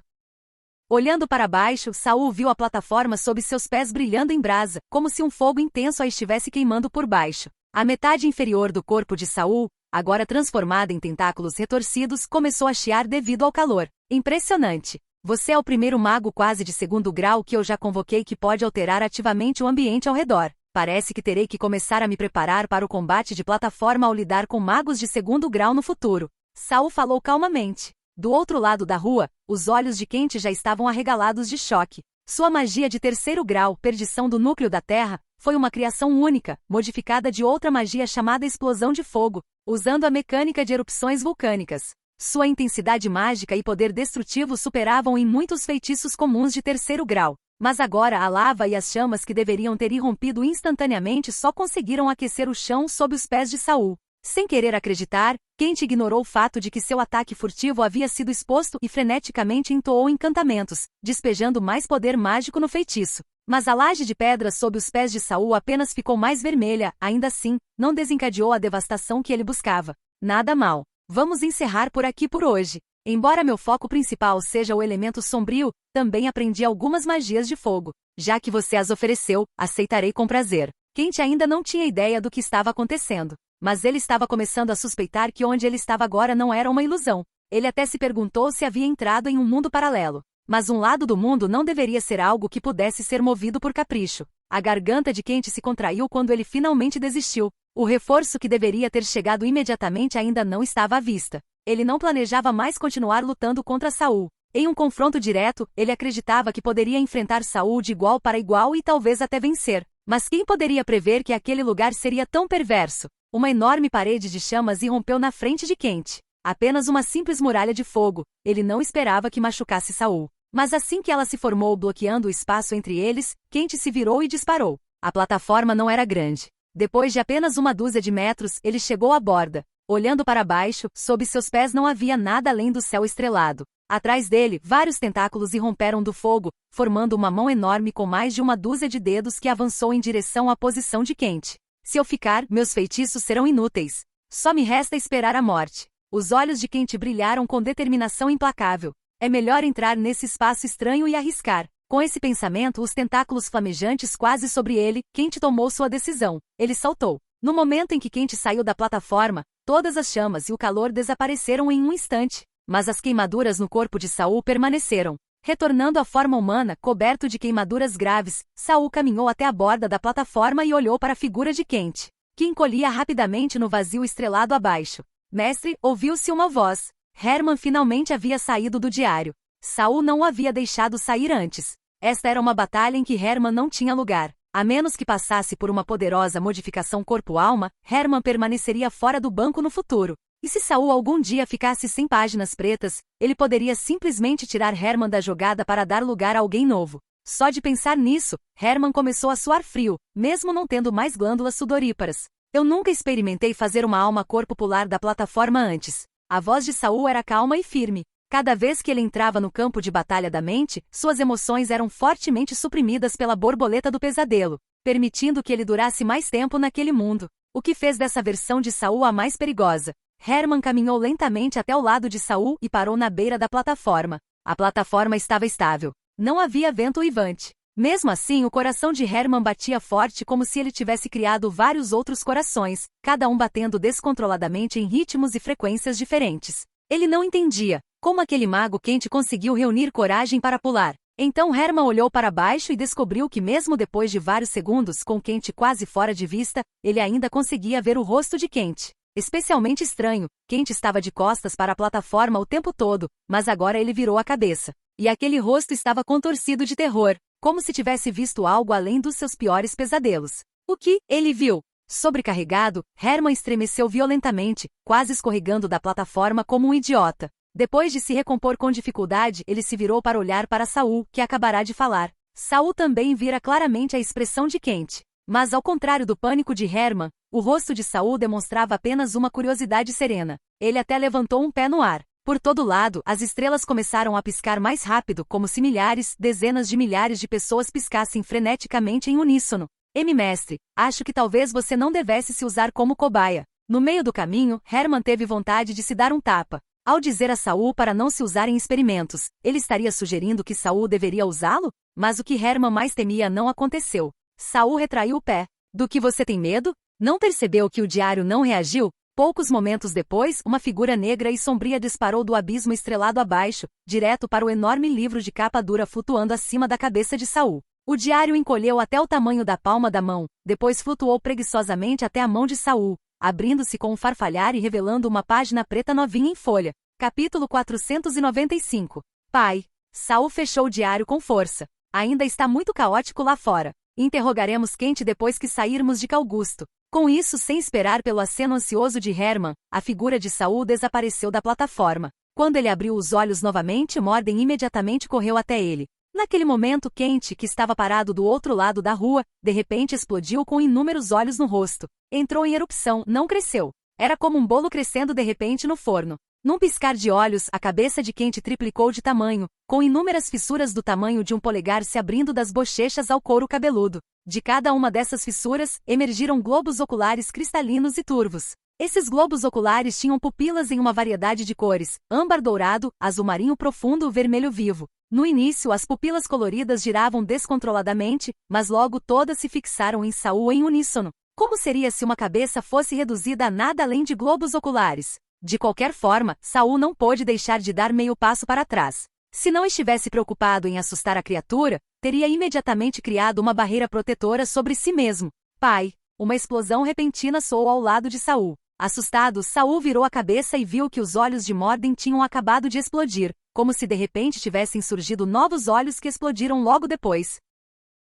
S1: Olhando para baixo, Saul viu a plataforma sob seus pés brilhando em brasa, como se um fogo intenso a estivesse queimando por baixo. A metade inferior do corpo de Saul, agora transformada em tentáculos retorcidos, começou a chiar devido ao calor. Impressionante! Você é o primeiro mago quase de segundo grau que eu já convoquei que pode alterar ativamente o ambiente ao redor. Parece que terei que começar a me preparar para o combate de plataforma ao lidar com magos de segundo grau no futuro. Saul falou calmamente. Do outro lado da rua, os olhos de Kent já estavam arregalados de choque. Sua magia de terceiro grau, perdição do núcleo da Terra, foi uma criação única, modificada de outra magia chamada explosão de fogo, usando a mecânica de erupções vulcânicas. Sua intensidade mágica e poder destrutivo superavam em muitos feitiços comuns de terceiro grau. Mas agora a lava e as chamas que deveriam ter irrompido instantaneamente só conseguiram aquecer o chão sob os pés de Saul. Sem querer acreditar, Kent ignorou o fato de que seu ataque furtivo havia sido exposto e freneticamente entoou encantamentos, despejando mais poder mágico no feitiço. Mas a laje de pedra sob os pés de Saul apenas ficou mais vermelha, ainda assim, não desencadeou a devastação que ele buscava. Nada mal. Vamos encerrar por aqui por hoje. Embora meu foco principal seja o elemento sombrio, também aprendi algumas magias de fogo. Já que você as ofereceu, aceitarei com prazer. Kent ainda não tinha ideia do que estava acontecendo. Mas ele estava começando a suspeitar que onde ele estava agora não era uma ilusão. Ele até se perguntou se havia entrado em um mundo paralelo. Mas um lado do mundo não deveria ser algo que pudesse ser movido por capricho. A garganta de Kent se contraiu quando ele finalmente desistiu. O reforço que deveria ter chegado imediatamente ainda não estava à vista. Ele não planejava mais continuar lutando contra Saul. Em um confronto direto, ele acreditava que poderia enfrentar Saul de igual para igual e talvez até vencer. Mas quem poderia prever que aquele lugar seria tão perverso? Uma enorme parede de chamas irrompeu na frente de Quente. Apenas uma simples muralha de fogo. Ele não esperava que machucasse Saul. Mas assim que ela se formou bloqueando o espaço entre eles, Quente se virou e disparou. A plataforma não era grande. Depois de apenas uma dúzia de metros, ele chegou à borda. Olhando para baixo, sob seus pés não havia nada além do céu estrelado. Atrás dele, vários tentáculos irromperam do fogo, formando uma mão enorme com mais de uma dúzia de dedos que avançou em direção à posição de Quente. Se eu ficar, meus feitiços serão inúteis. Só me resta esperar a morte. Os olhos de Quente brilharam com determinação implacável. É melhor entrar nesse espaço estranho e arriscar. Com esse pensamento, os tentáculos flamejantes quase sobre ele, Quente tomou sua decisão. Ele saltou. No momento em que Quente saiu da plataforma, todas as chamas e o calor desapareceram em um instante. Mas as queimaduras no corpo de Saul permaneceram. Retornando à forma humana, coberto de queimaduras graves, Saul caminhou até a borda da plataforma e olhou para a figura de Quente, que encolhia rapidamente no vazio estrelado abaixo. Mestre, ouviu-se uma voz. Hermann finalmente havia saído do diário. Saul não o havia deixado sair antes. Esta era uma batalha em que Hermann não tinha lugar. A menos que passasse por uma poderosa modificação corpo-alma, Hermann permaneceria fora do banco no futuro. E se Saul algum dia ficasse sem páginas pretas, ele poderia simplesmente tirar Hermann da jogada para dar lugar a alguém novo. Só de pensar nisso, Hermann começou a suar frio, mesmo não tendo mais glândulas sudoríparas. Eu nunca experimentei fazer uma alma-corpo pular da plataforma antes. A voz de Saul era calma e firme. Cada vez que ele entrava no campo de batalha da mente, suas emoções eram fortemente suprimidas pela borboleta do pesadelo, permitindo que ele durasse mais tempo naquele mundo. O que fez dessa versão de Saul a mais perigosa. Hermann caminhou lentamente até o lado de Saul e parou na beira da plataforma. A plataforma estava estável. Não havia vento uivante. Mesmo assim, o coração de Hermann batia forte como se ele tivesse criado vários outros corações, cada um batendo descontroladamente em ritmos e frequências diferentes. Ele não entendia como aquele mago Quente conseguiu reunir coragem para pular. Então Hermann olhou para baixo e descobriu que mesmo depois de vários segundos com Quente quase fora de vista, ele ainda conseguia ver o rosto de Quente. Especialmente estranho, Quente estava de costas para a plataforma o tempo todo, mas agora ele virou a cabeça. E aquele rosto estava contorcido de terror, como se tivesse visto algo além dos seus piores pesadelos. O que ele viu? Sobrecarregado, Hermann estremeceu violentamente, quase escorregando da plataforma como um idiota. Depois de se recompor com dificuldade, ele se virou para olhar para Saul, que acabará de falar. Saul também vira claramente a expressão de Quente. Mas ao contrário do pânico de Hermann, o rosto de Saul demonstrava apenas uma curiosidade serena. Ele até levantou um pé no ar. Por todo lado, as estrelas começaram a piscar mais rápido, como se milhares, dezenas de milhares de pessoas piscassem freneticamente em uníssono. Mestre, acho que talvez você não devesse se usar como cobaia. No meio do caminho, Hermann teve vontade de se dar um tapa. Ao dizer a Saul para não se usar em experimentos, ele estaria sugerindo que Saul deveria usá-lo? Mas o que Hermann mais temia não aconteceu. Saul retraiu o pé. Do que você tem medo? Não percebeu que o diário não reagiu? Poucos momentos depois, uma figura negra e sombria disparou do abismo estrelado abaixo, direto para o enorme livro de capa dura flutuando acima da cabeça de Saul. O diário encolheu até o tamanho da palma da mão, depois flutuou preguiçosamente até a mão de Saul, abrindo-se com um farfalhar e revelando uma página preta novinha em folha. Capítulo 495. Pai. Saul fechou o diário com força. Ainda está muito caótico lá fora. Interrogaremos Quente depois que sairmos de Calgusto. Com isso, sem esperar pelo aceno ansioso de Hermann, a figura de Saul desapareceu da plataforma. Quando ele abriu os olhos novamente, Morden imediatamente correu até ele. Naquele momento, Quente, que estava parado do outro lado da rua, de repente explodiu com inúmeros olhos no rosto. Entrou em erupção, não cresceu. Era como um bolo crescendo de repente no forno. Num piscar de olhos, a cabeça de Quente triplicou de tamanho, com inúmeras fissuras do tamanho de um polegar se abrindo das bochechas ao couro cabeludo. De cada uma dessas fissuras, emergiram globos oculares cristalinos e turvos. Esses globos oculares tinham pupilas em uma variedade de cores: âmbar dourado, azul marinho profundo, vermelho vivo. No início, as pupilas coloridas giravam descontroladamente, mas logo todas se fixaram em Saul em uníssono. Como seria se uma cabeça fosse reduzida a nada além de globos oculares? De qualquer forma, Saul não pôde deixar de dar meio passo para trás. Se não estivesse preocupado em assustar a criatura, teria imediatamente criado uma barreira protetora sobre si mesmo. Pai! Uma explosão repentina soou ao lado de Saul. Assustado, Saul virou a cabeça e viu que os olhos de Morden tinham acabado de explodir, como se de repente tivessem surgido novos olhos que explodiram logo depois.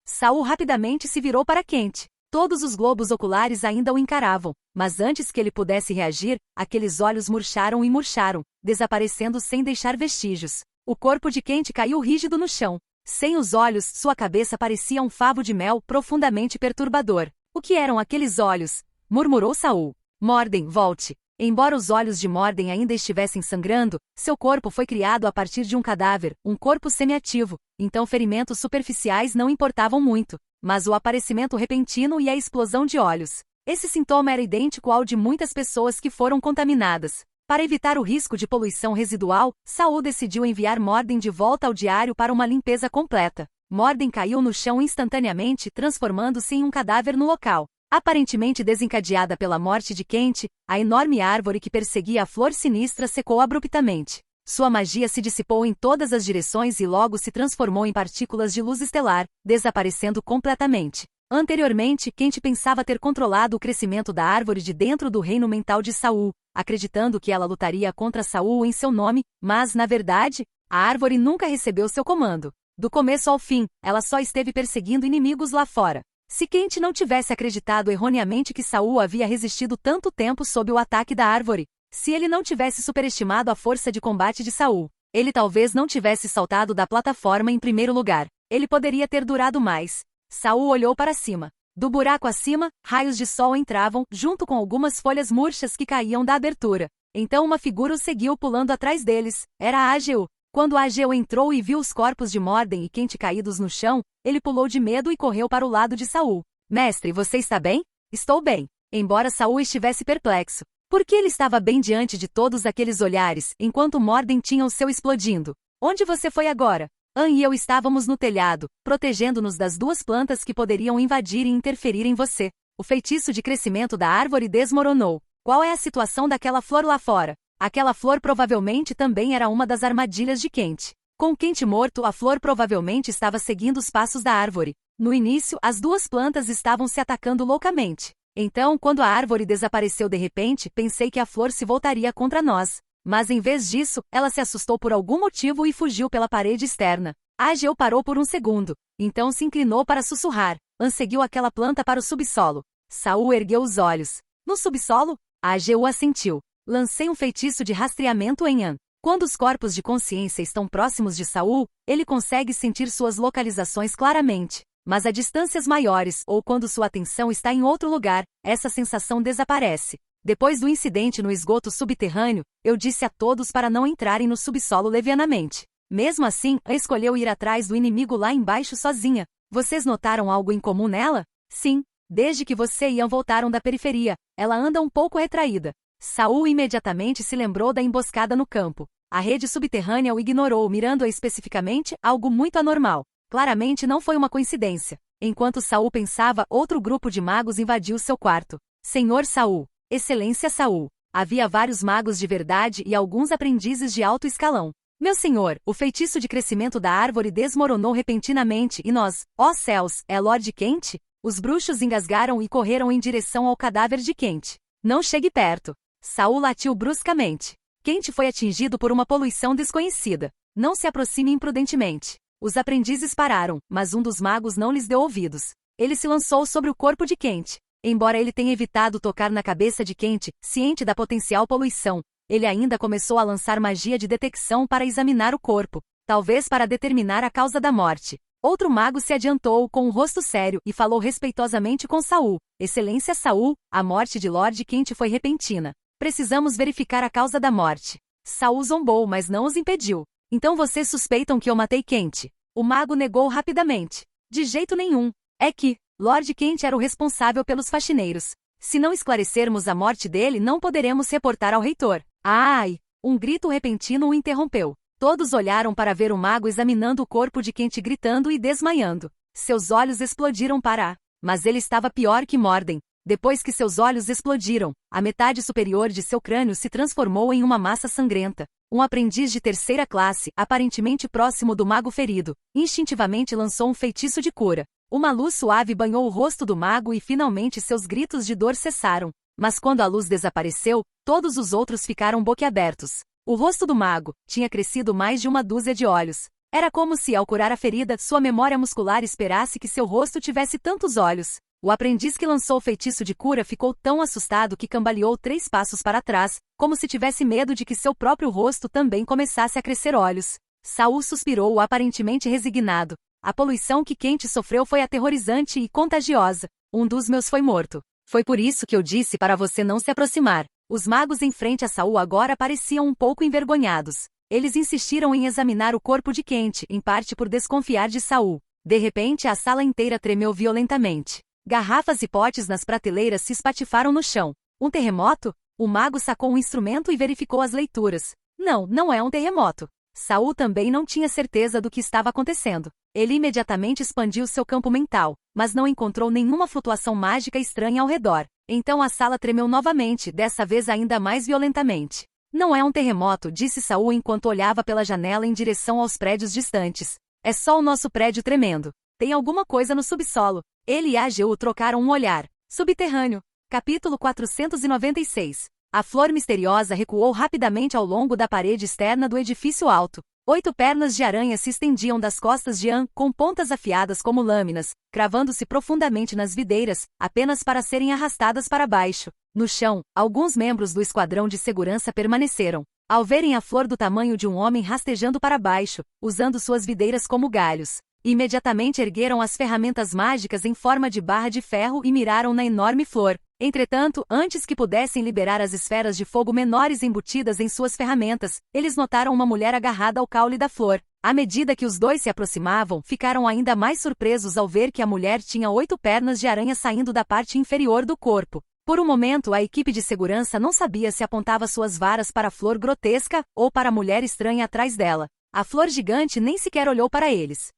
S1: Saul rapidamente se virou para Quente. Todos os globos oculares ainda o encaravam, mas antes que ele pudesse reagir, aqueles olhos murcharam e murcharam, desaparecendo sem deixar vestígios. O corpo de Quente caiu rígido no chão. Sem os olhos, sua cabeça parecia um favo de mel profundamente perturbador. O que eram aqueles olhos? Murmurou Saul. Morden, volte. Embora os olhos de Morden ainda estivessem sangrando, seu corpo foi criado a partir de um cadáver, um corpo semiativo, então ferimentos superficiais não importavam muito, mas o aparecimento repentino e a explosão de olhos. Esse sintoma era idêntico ao de muitas pessoas que foram contaminadas. Para evitar o risco de poluição residual, Saul decidiu enviar Morden de volta ao diário para uma limpeza completa. Morden caiu no chão instantaneamente, transformando-se em um cadáver no local. Aparentemente desencadeada pela morte de Quente, a enorme árvore que perseguia a flor sinistra secou abruptamente. Sua magia se dissipou em todas as direções e logo se transformou em partículas de luz estelar, desaparecendo completamente. Anteriormente, Quente pensava ter controlado o crescimento da árvore de dentro do reino mental de Saul, acreditando que ela lutaria contra Saul em seu nome, mas, na verdade, a árvore nunca recebeu seu comando. Do começo ao fim, ela só esteve perseguindo inimigos lá fora. Se Quente não tivesse acreditado erroneamente que Saul havia resistido tanto tempo sob o ataque da árvore, se ele não tivesse superestimado a força de combate de Saul, ele talvez não tivesse saltado da plataforma em primeiro lugar. Ele poderia ter durado mais. Saul olhou para cima. Do buraco acima, raios de sol entravam, junto com algumas folhas murchas que caíam da abertura. Então uma figura o seguiu pulando atrás deles. Era Ageu. Quando Ageu entrou e viu os corpos de Morden e Quente caídos no chão, ele pulou de medo e correu para o lado de Saul. Mestre, você está bem? Estou bem. Embora Saul estivesse perplexo. Por que ele estava bem diante de todos aqueles olhares, enquanto Morden tinha o seu explodindo? Onde você foi agora? An e eu estávamos no telhado, protegendo-nos das duas plantas que poderiam invadir e interferir em você. O feitiço de crescimento da árvore desmoronou. Qual é a situação daquela flor lá fora? Aquela flor provavelmente também era uma das armadilhas de Quente. Com Quente morto, a flor provavelmente estava seguindo os passos da árvore. No início, as duas plantas estavam se atacando loucamente. Então, quando a árvore desapareceu de repente, pensei que a flor se voltaria contra nós. Mas em vez disso, ela se assustou por algum motivo e fugiu pela parede externa. Ageu parou por um segundo. Então se inclinou para sussurrar. An seguiu aquela planta para o subsolo. Saul ergueu os olhos. No subsolo? Ageu assentiu. Lancei um feitiço de rastreamento em An. Quando os corpos de consciência estão próximos de Saul, ele consegue sentir suas localizações claramente. Mas a distâncias maiores, ou quando sua atenção está em outro lugar, essa sensação desaparece. Depois do incidente no esgoto subterrâneo, eu disse a todos para não entrarem no subsolo levianamente. Mesmo assim, An escolheu ir atrás do inimigo lá embaixo sozinha. Vocês notaram algo em comum nela? Sim. Desde que você e An voltaram da periferia, ela anda um pouco retraída. Saul imediatamente se lembrou da emboscada no campo. A rede subterrânea o ignorou, mirando-a especificamente, algo muito anormal. Claramente não foi uma coincidência. Enquanto Saul pensava, outro grupo de magos invadiu seu quarto. Senhor Saul. Excelência Saul. Havia vários magos de verdade e alguns aprendizes de alto escalão. Meu senhor, o feitiço de crescimento da árvore desmoronou repentinamente e nós, ó céus, é Lord Quente? Os bruxos engasgaram e correram em direção ao cadáver de Quente. Não chegue perto. Saul latiu bruscamente. Quente foi atingido por uma poluição desconhecida. Não se aproxime imprudentemente. Os aprendizes pararam, mas um dos magos não lhes deu ouvidos. Ele se lançou sobre o corpo de Quente. Embora ele tenha evitado tocar na cabeça de Quente, ciente da potencial poluição, ele ainda começou a lançar magia de detecção para examinar o corpo, talvez para determinar a causa da morte. Outro mago se adiantou com um rosto sério e falou respeitosamente com Saul. Excelência Saul, a morte de Lord Quente foi repentina. Precisamos verificar a causa da morte. Saul zombou, mas não os impediu. Então vocês suspeitam que eu matei Quente? O mago negou rapidamente. De jeito nenhum. É que Lord Quente era o responsável pelos faxineiros. Se não esclarecermos a morte dele, não poderemos reportar ao reitor. Ai! Um grito repentino o interrompeu. Todos olharam para ver o mago examinando o corpo de Quente gritando e desmaiando. Seus olhos explodiram para... Mas ele estava pior que Morden. Depois que seus olhos explodiram, a metade superior de seu crânio se transformou em uma massa sangrenta. Um aprendiz de terceira classe, aparentemente próximo do mago ferido, instintivamente lançou um feitiço de cura. Uma luz suave banhou o rosto do mago e finalmente seus gritos de dor cessaram. Mas quando a luz desapareceu, todos os outros ficaram boquiabertos. O rosto do mago tinha crescido mais de uma dúzia de olhos. Era como se, ao curar a ferida, sua memória muscular esperasse que seu rosto tivesse tantos olhos. O aprendiz que lançou o feitiço de cura ficou tão assustado que cambaleou 3 passos para trás, como se tivesse medo de que seu próprio rosto também começasse a crescer olhos. Saul suspirou, aparentemente resignado. A poluição que Quente sofreu foi aterrorizante e contagiosa. Um dos meus foi morto. Foi por isso que eu disse para você não se aproximar. Os magos em frente a Saul agora pareciam um pouco envergonhados. Eles insistiram em examinar o corpo de Quente, em parte por desconfiar de Saul. De repente a sala inteira tremeu violentamente. Garrafas e potes nas prateleiras se espatifaram no chão. Um terremoto? O mago sacou um instrumento e verificou as leituras. Não, não é um terremoto. Saul também não tinha certeza do que estava acontecendo. Ele imediatamente expandiu seu campo mental, mas não encontrou nenhuma flutuação mágica estranha ao redor. Então a sala tremeu novamente, dessa vez ainda mais violentamente. Não é um terremoto, disse Saul enquanto olhava pela janela em direção aos prédios distantes. É só o nosso prédio tremendo. Tem alguma coisa no subsolo. Ele e Ageu trocaram um olhar. Subterrâneo. Capítulo 496. A flor misteriosa recuou rapidamente ao longo da parede externa do edifício alto. 8 pernas de aranha se estendiam das costas de An, com pontas afiadas como lâminas, cravando-se profundamente nas videiras, apenas para serem arrastadas para baixo. No chão, alguns membros do esquadrão de segurança permaneceram. Ao verem a flor do tamanho de um homem rastejando para baixo, usando suas videiras como galhos, imediatamente ergueram as ferramentas mágicas em forma de barra de ferro e miraram na enorme flor. Entretanto, antes que pudessem liberar as esferas de fogo menores embutidas em suas ferramentas, eles notaram uma mulher agarrada ao caule da flor. À medida que os dois se aproximavam, ficaram ainda mais surpresos ao ver que a mulher tinha 8 pernas de aranha saindo da parte inferior do corpo. Por um momento, a equipe de segurança não sabia se apontava suas varas para a flor grotesca ou para a mulher estranha atrás dela. A flor gigante nem sequer olhou para eles.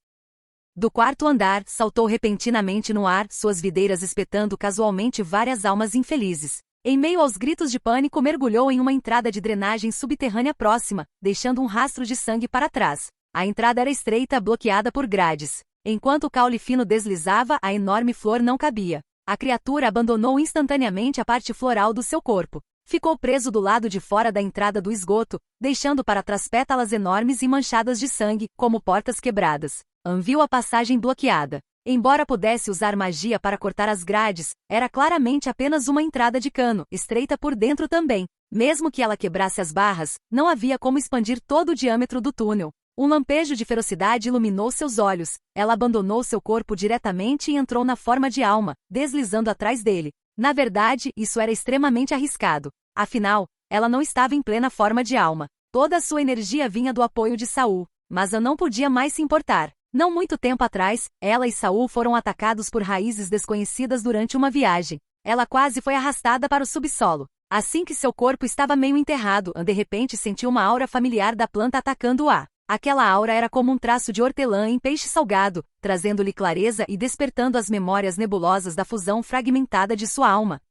S1: Do 4º andar, saltou repentinamente no ar, suas videiras espetando casualmente várias almas infelizes. Em meio aos gritos de pânico, mergulhou em uma entrada de drenagem subterrânea próxima, deixando um rastro de sangue para trás. A entrada era estreita, bloqueada por grades. Enquanto o caule fino deslizava, a enorme flor não cabia. A criatura abandonou instantaneamente a parte floral do seu corpo. Ficou preso do lado de fora da entrada do esgoto, deixando para trás pétalas enormes e manchadas de sangue, como portas quebradas. An viu a passagem bloqueada. Embora pudesse usar magia para cortar as grades, era claramente apenas uma entrada de cano, estreita por dentro também. Mesmo que ela quebrasse as barras, não havia como expandir todo o diâmetro do túnel. Um lampejo de ferocidade iluminou seus olhos. Ela abandonou seu corpo diretamente e entrou na forma de alma, deslizando atrás dele. Na verdade, isso era extremamente arriscado. Afinal, ela não estava em plena forma de alma. Toda a sua energia vinha do apoio de Saul. Mas An não podia mais se importar. Não muito tempo atrás, ela e Saul foram atacados por raízes desconhecidas durante uma viagem. Ela quase foi arrastada para o subsolo. Assim que seu corpo estava meio enterrado, An de repente sentiu uma aura familiar da planta atacando-a. Aquela aura era como um traço de hortelã em peixe salgado, trazendo-lhe clareza e despertando as memórias nebulosas da fusão fragmentada de sua alma.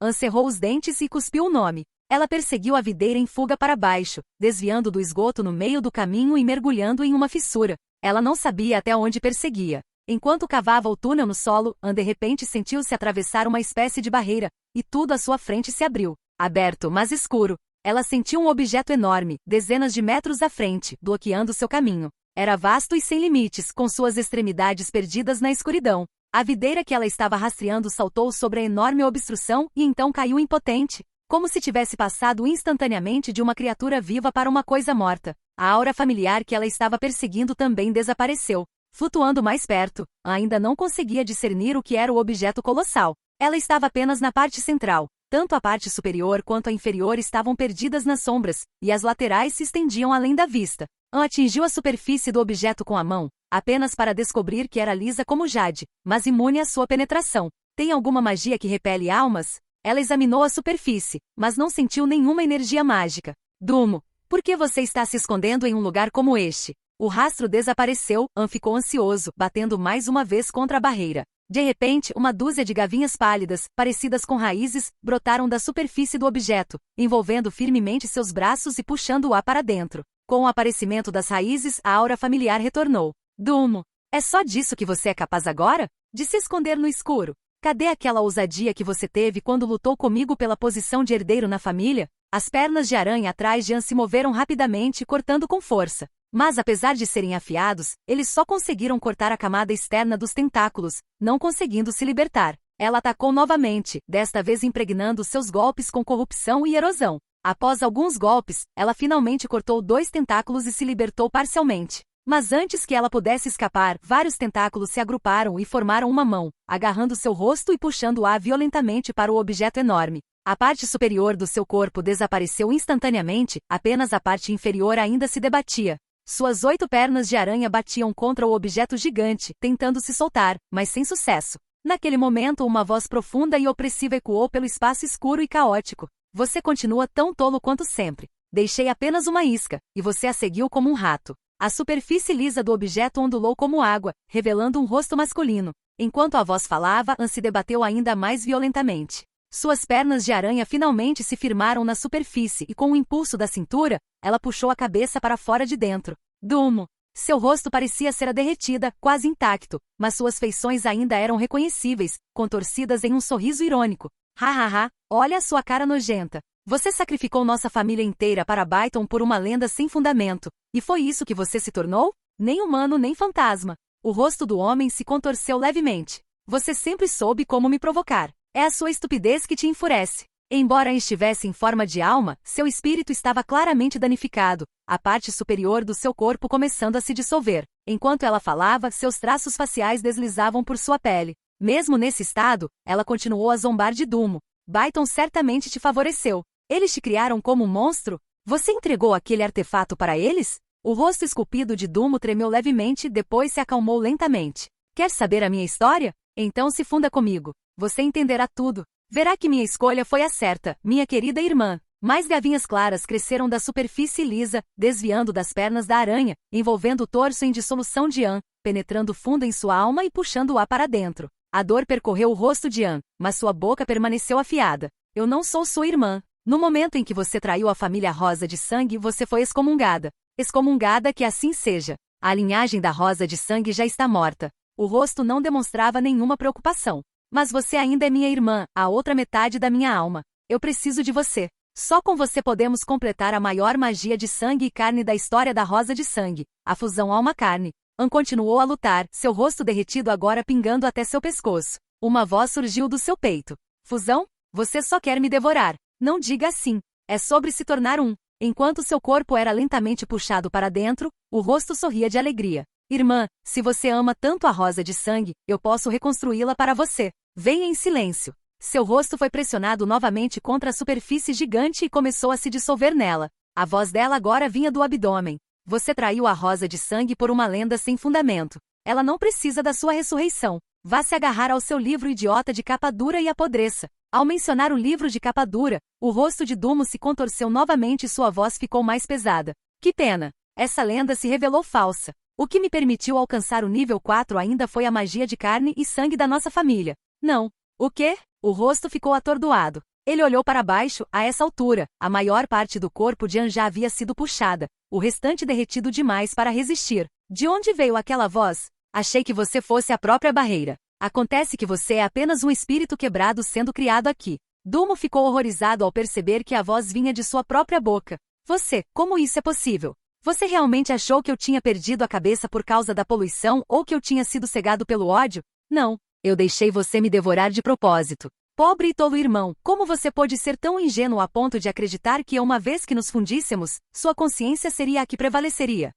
S1: An cerrou os dentes e cuspiu o nome. Ela perseguiu a videira em fuga para baixo, desviando do esgoto no meio do caminho e mergulhando em uma fissura. Ela não sabia até onde perseguia. Enquanto cavava o túnel no solo, An de repente sentiu-se atravessar uma espécie de barreira, e tudo à sua frente se abriu. Aberto, mas escuro. Ela sentiu um objeto enorme, dezenas de metros à frente, bloqueando seu caminho. Era vasto e sem limites, com suas extremidades perdidas na escuridão. A videira que ela estava rastreando saltou sobre a enorme obstrução e então caiu impotente. Como se tivesse passado instantaneamente de uma criatura viva para uma coisa morta. A aura familiar que ela estava perseguindo também desapareceu. Flutuando mais perto, ainda não conseguia discernir o que era o objeto colossal. Ela estava apenas na parte central. Tanto a parte superior quanto a inferior estavam perdidas nas sombras, e as laterais se estendiam além da vista. An atingiu a superfície do objeto com a mão, apenas para descobrir que era lisa como jade, mas imune à sua penetração. Tem alguma magia que repele almas? Ela examinou a superfície, mas não sentiu nenhuma energia mágica. Dumo, por que você está se escondendo em um lugar como este? O rastro desapareceu, An ficou ansioso, batendo mais uma vez contra a barreira. De repente, uma dúzia de gavinhas pálidas, parecidas com raízes, brotaram da superfície do objeto, envolvendo firmemente seus braços e puxando-a para dentro. Com o aparecimento das raízes, a aura familiar retornou. Dumo, é só disso que você é capaz agora? De se esconder no escuro? Cadê aquela ousadia que você teve quando lutou comigo pela posição de herdeiro na família? As pernas de aranha atrás de An se moveram rapidamente, cortando com força. Mas apesar de serem afiados, eles só conseguiram cortar a camada externa dos tentáculos, não conseguindo se libertar. Ela atacou novamente, desta vez impregnando seus golpes com corrupção e erosão. Após alguns golpes, ela finalmente cortou 2 tentáculos e se libertou parcialmente. Mas antes que ela pudesse escapar, vários tentáculos se agruparam e formaram uma mão, agarrando seu rosto e puxando-a violentamente para o objeto enorme. A parte superior do seu corpo desapareceu instantaneamente, apenas a parte inferior ainda se debatia. Suas 8 pernas de aranha batiam contra o objeto gigante, tentando se soltar, mas sem sucesso. Naquele momento, uma voz profunda e opressiva ecoou pelo espaço escuro e caótico. Você continua tão tolo quanto sempre. Deixei apenas uma isca, e você a seguiu como um rato. A superfície lisa do objeto ondulou como água, revelando um rosto masculino. Enquanto a voz falava, An se debateu ainda mais violentamente. Suas pernas de aranha finalmente se firmaram na superfície e com o impulso da cintura, ela puxou a cabeça para fora de dentro. Dumo! Seu rosto parecia ser derretida, quase intacto, mas suas feições ainda eram reconhecíveis, contorcidas em um sorriso irônico. Hahaha, olha a sua cara nojenta. Você sacrificou nossa família inteira para Byton por uma lenda sem fundamento. E foi isso que você se tornou? Nem humano nem fantasma. O rosto do homem se contorceu levemente. Você sempre soube como me provocar. É a sua estupidez que te enfurece. Embora estivesse em forma de alma, seu espírito estava claramente danificado, a parte superior do seu corpo começando a se dissolver. Enquanto ela falava, seus traços faciais deslizavam por sua pele. Mesmo nesse estado, ela continuou a zombar de Dumo. Byton certamente te favoreceu. Eles te criaram como um monstro? Você entregou aquele artefato para eles? O rosto esculpido de Dumo tremeu levemente e depois se acalmou lentamente. Quer saber a minha história? Então se funda comigo. Você entenderá tudo. Verá que minha escolha foi a certa, minha querida irmã. Mais gavinhas claras cresceram da superfície lisa, desviando das pernas da aranha, envolvendo o torso em dissolução de An, penetrando fundo em sua alma e puxando-a para dentro. A dor percorreu o rosto de An, mas sua boca permaneceu afiada. Eu não sou sua irmã. No momento em que você traiu a família Rosa de Sangue, você foi excomungada. Excomungada que assim seja. A linhagem da Rosa de Sangue já está morta. O rosto não demonstrava nenhuma preocupação. Mas você ainda é minha irmã, a outra metade da minha alma. Eu preciso de você. Só com você podemos completar a maior magia de sangue e carne da história da Rosa de Sangue, a fusão alma-carne. An continuou a lutar, seu rosto derretido agora pingando até seu pescoço. Uma voz surgiu do seu peito. Fusão? Você só quer me devorar. Não diga assim. É sobre se tornar um. Enquanto seu corpo era lentamente puxado para dentro, o rosto sorria de alegria. Irmã, se você ama tanto a Rosa de Sangue, eu posso reconstruí-la para você. Venha em silêncio. Seu rosto foi pressionado novamente contra a superfície gigante e começou a se dissolver nela. A voz dela agora vinha do abdômen. Você traiu a Rosa de Sangue por uma lenda sem fundamento. Ela não precisa da sua ressurreição. Vá se agarrar ao seu livro idiota de capa dura e apodreça. Ao mencionar o livro de capa dura, o rosto de Dumo se contorceu novamente e sua voz ficou mais pesada. Que pena. Essa lenda se revelou falsa. O que me permitiu alcançar o nível 4 ainda foi a magia de carne e sangue da nossa família. Não. O quê? O rosto ficou atordoado. Ele olhou para baixo, a essa altura, a maior parte do corpo de An já havia sido puxada, o restante derretido demais para resistir. De onde veio aquela voz? Achei que você fosse a própria barreira. Acontece que você é apenas um espírito quebrado sendo criado aqui. Dumo ficou horrorizado ao perceber que a voz vinha de sua própria boca. Você, como isso é possível? Você realmente achou que eu tinha perdido a cabeça por causa da poluição ou que eu tinha sido cegado pelo ódio? Não. Eu deixei você me devorar de propósito. Pobre e tolo irmão, como você pôde ser tão ingênuo a ponto de acreditar que uma vez que nos fundíssemos, sua consciência seria a que prevaleceria?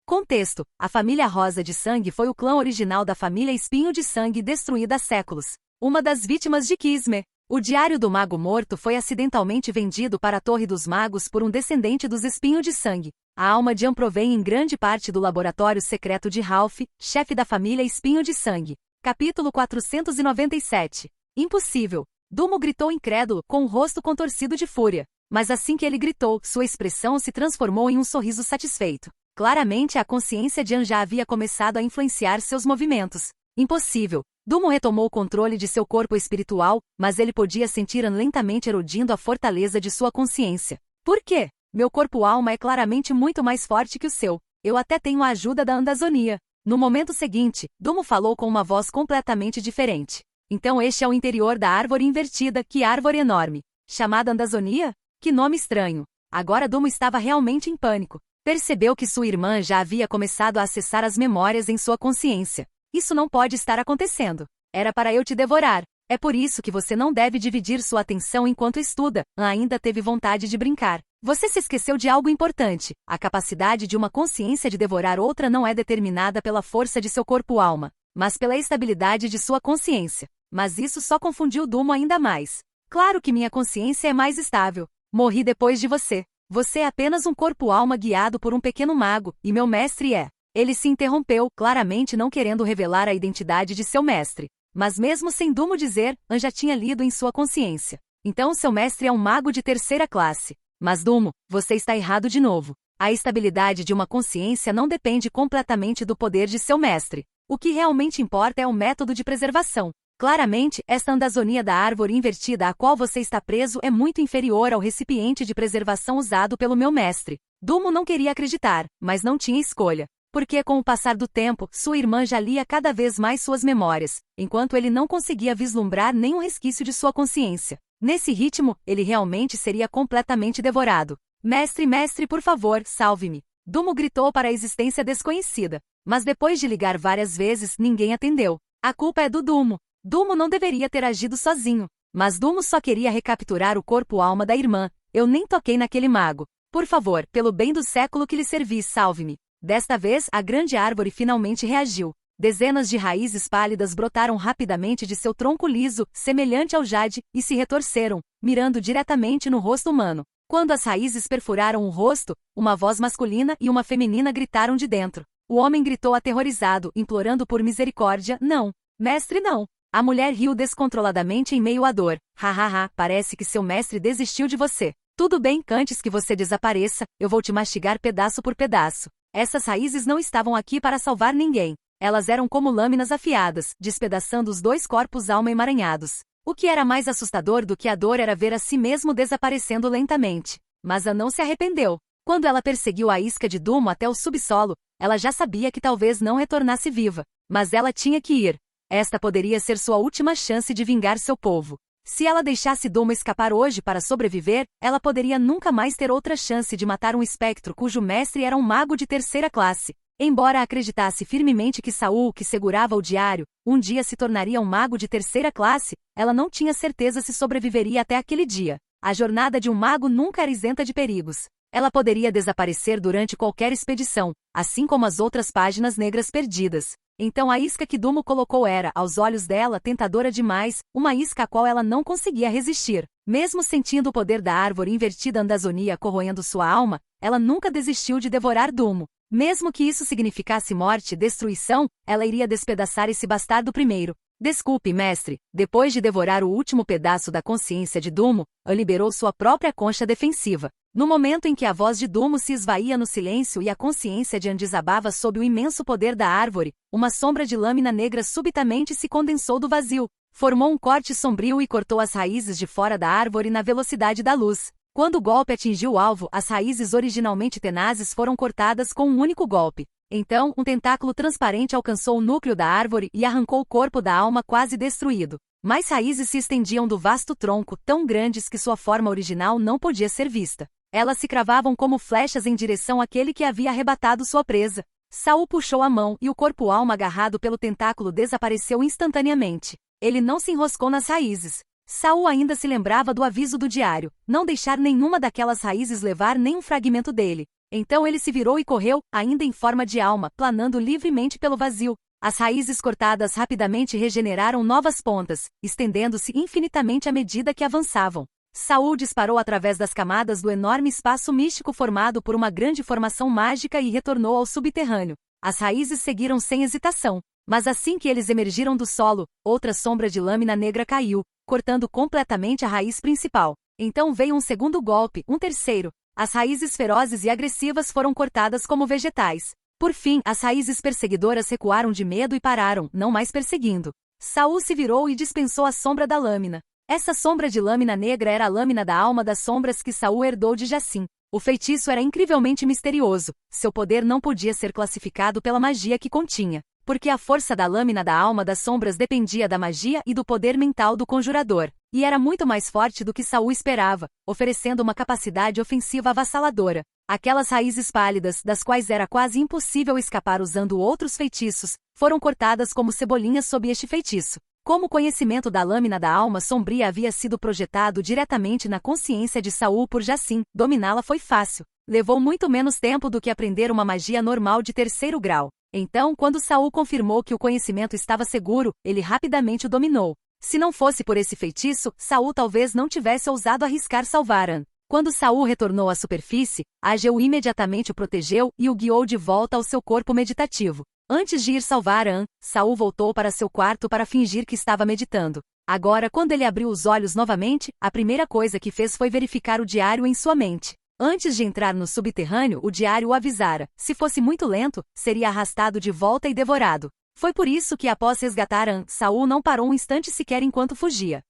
S1: Contexto: a família Rosa de Sangue foi o clã original da família Espinho de Sangue destruída há séculos. Uma das vítimas de Kismet. O Diário do Mago Morto foi acidentalmente vendido para a Torre dos Magos por um descendente dos Espinho de Sangue. A alma de An provém em grande parte do laboratório secreto de Ralph, chefe da família Espinho de Sangue. Capítulo 497. Impossível. Dumo gritou incrédulo, com o rosto contorcido de fúria. Mas assim que ele gritou, sua expressão se transformou em um sorriso satisfeito. Claramente a consciência de An já havia começado a influenciar seus movimentos. Impossível. Dumo retomou o controle de seu corpo espiritual, mas ele podia sentir An lentamente erodindo a fortaleza de sua consciência. Por quê? Meu corpo-alma é claramente muito mais forte que o seu. Eu até tenho a ajuda da Andazonia. No momento seguinte, Dumo falou com uma voz completamente diferente. Então este é o interior da árvore invertida, que árvore enorme. Chamada Andazonia? Que nome estranho. Agora Dumo estava realmente em pânico. Percebeu que sua irmã já havia começado a acessar as memórias em sua consciência. Isso não pode estar acontecendo. Era para eu te devorar. É por isso que você não deve dividir sua atenção enquanto estuda. Ainda teve vontade de brincar. Você se esqueceu de algo importante. A capacidade de uma consciência de devorar outra não é determinada pela força de seu corpo-alma, mas pela estabilidade de sua consciência. Mas isso só confundiu Dumo ainda mais. Claro que minha consciência é mais estável. Morri depois de você. Você é apenas um corpo-alma guiado por um pequeno mago, e meu mestre é. Ele se interrompeu, claramente não querendo revelar a identidade de seu mestre. Mas mesmo sem Dumo dizer, An já tinha lido em sua consciência. Então seu mestre é um mago de terceira classe. Mas Dumo, você está errado de novo. A estabilidade de uma consciência não depende completamente do poder de seu mestre. O que realmente importa é o método de preservação. Claramente, esta andazonia da árvore invertida a qual você está preso é muito inferior ao recipiente de preservação usado pelo meu mestre. Dumo não queria acreditar, mas não tinha escolha. Porque com o passar do tempo, sua irmã já lia cada vez mais suas memórias, enquanto ele não conseguia vislumbrar nenhum resquício de sua consciência. Nesse ritmo, ele realmente seria completamente devorado. Mestre, mestre, por favor, salve-me. Dumo gritou para a existência desconhecida. Mas depois de ligar várias vezes, ninguém atendeu. A culpa é do Dumo. Dumo não deveria ter agido sozinho. Mas Dumo só queria recapturar o corpo-alma da irmã. Eu nem toquei naquele mago. Por favor, pelo bem do século que lhe servi, salve-me. Desta vez, a grande árvore finalmente reagiu. Dezenas de raízes pálidas brotaram rapidamente de seu tronco liso, semelhante ao jade, e se retorceram, mirando diretamente no rosto humano. Quando as raízes perfuraram o rosto, uma voz masculina e uma feminina gritaram de dentro. O homem gritou aterrorizado, implorando por misericórdia. Não, mestre, não. A mulher riu descontroladamente em meio à dor. Hahaha, parece que seu mestre desistiu de você. Tudo bem, antes que você desapareça, eu vou te mastigar pedaço por pedaço. Essas raízes não estavam aqui para salvar ninguém. Elas eram como lâminas afiadas, despedaçando os dois corpos alma emaranhados. O que era mais assustador do que a dor era ver a si mesmo desaparecendo lentamente. Mas a não se arrependeu. Quando ela perseguiu a isca de Dumo até o subsolo, ela já sabia que talvez não retornasse viva. Mas ela tinha que ir. Esta poderia ser sua última chance de vingar seu povo. Se ela deixasse Dumo escapar hoje para sobreviver, ela poderia nunca mais ter outra chance de matar um espectro cujo mestre era um mago de terceira classe. Embora acreditasse firmemente que Saul, que segurava o diário, um dia se tornaria um mago de terceira classe, ela não tinha certeza se sobreviveria até aquele dia. A jornada de um mago nunca era isenta de perigos. Ela poderia desaparecer durante qualquer expedição, assim como as outras páginas negras perdidas. Então a isca que Dumo colocou era, aos olhos dela, tentadora demais, uma isca a qual ela não conseguia resistir. Mesmo sentindo o poder da árvore invertida Andazonia corroendo sua alma, ela nunca desistiu de devorar Dumo. Mesmo que isso significasse morte e destruição, ela iria despedaçar esse bastardo primeiro. Desculpe, mestre, depois de devorar o último pedaço da consciência de Dumo, An liberou sua própria concha defensiva. No momento em que a voz de Dumo se esvaía no silêncio e a consciência de An desabava sob o imenso poder da árvore, uma sombra de lâmina negra subitamente se condensou do vazio, formou um corte sombrio e cortou as raízes de fora da árvore na velocidade da luz. Quando o golpe atingiu o alvo, as raízes originalmente tenazes foram cortadas com um único golpe. Então, um tentáculo transparente alcançou o núcleo da árvore e arrancou o corpo da alma quase destruído. Mais raízes se estendiam do vasto tronco, tão grandes que sua forma original não podia ser vista. Elas se cravavam como flechas em direção àquele que havia arrebatado sua presa. Saul puxou a mão e o corpo-alma agarrado pelo tentáculo desapareceu instantaneamente. Ele não se enroscou nas raízes. Saul ainda se lembrava do aviso do diário, não deixar nenhuma daquelas raízes levar nem um fragmento dele. Então ele se virou e correu, ainda em forma de alma, planando livremente pelo vazio. As raízes cortadas rapidamente regeneraram novas pontas, estendendo-se infinitamente à medida que avançavam. Saul disparou através das camadas do enorme espaço místico formado por uma grande formação mágica e retornou ao subterrâneo. As raízes seguiram sem hesitação, mas assim que eles emergiram do solo, outra sombra de lâmina negra caiu, cortando completamente a raiz principal. Então veio um segundo golpe, um terceiro. As raízes ferozes e agressivas foram cortadas como vegetais. Por fim, as raízes perseguidoras recuaram de medo e pararam, não mais perseguindo. Saul se virou e dispensou a sombra da lâmina. Essa sombra de lâmina negra era a lâmina da alma das sombras que Saul herdou de Jacin. O feitiço era incrivelmente misterioso. Seu poder não podia ser classificado pela magia que continha, porque a força da lâmina da alma das sombras dependia da magia e do poder mental do conjurador. e era muito mais forte do que Saul esperava, oferecendo uma capacidade ofensiva avassaladora. Aquelas raízes pálidas, das quais era quase impossível escapar usando outros feitiços, foram cortadas como cebolinhas sob este feitiço. Como o conhecimento da lâmina da alma sombria havia sido projetado diretamente na consciência de Saul por Jacim, dominá-la foi fácil. Levou muito menos tempo do que aprender uma magia normal de 3º grau. Então, quando Saul confirmou que o conhecimento estava seguro, ele rapidamente o dominou. Se não fosse por esse feitiço, Saul talvez não tivesse ousado arriscar salvar An. Quando Saul retornou à superfície, Ageu imediatamente o protegeu e o guiou de volta ao seu corpo meditativo. Antes de ir salvar An, Saul voltou para seu quarto para fingir que estava meditando. Agora, quando ele abriu os olhos novamente, a primeira coisa que fez foi verificar o diário em sua mente. Antes de entrar no subterrâneo, o diário o avisara. Se fosse muito lento, seria arrastado de volta e devorado. Foi por isso que, após resgatar An, Saul não parou um instante sequer enquanto fugia.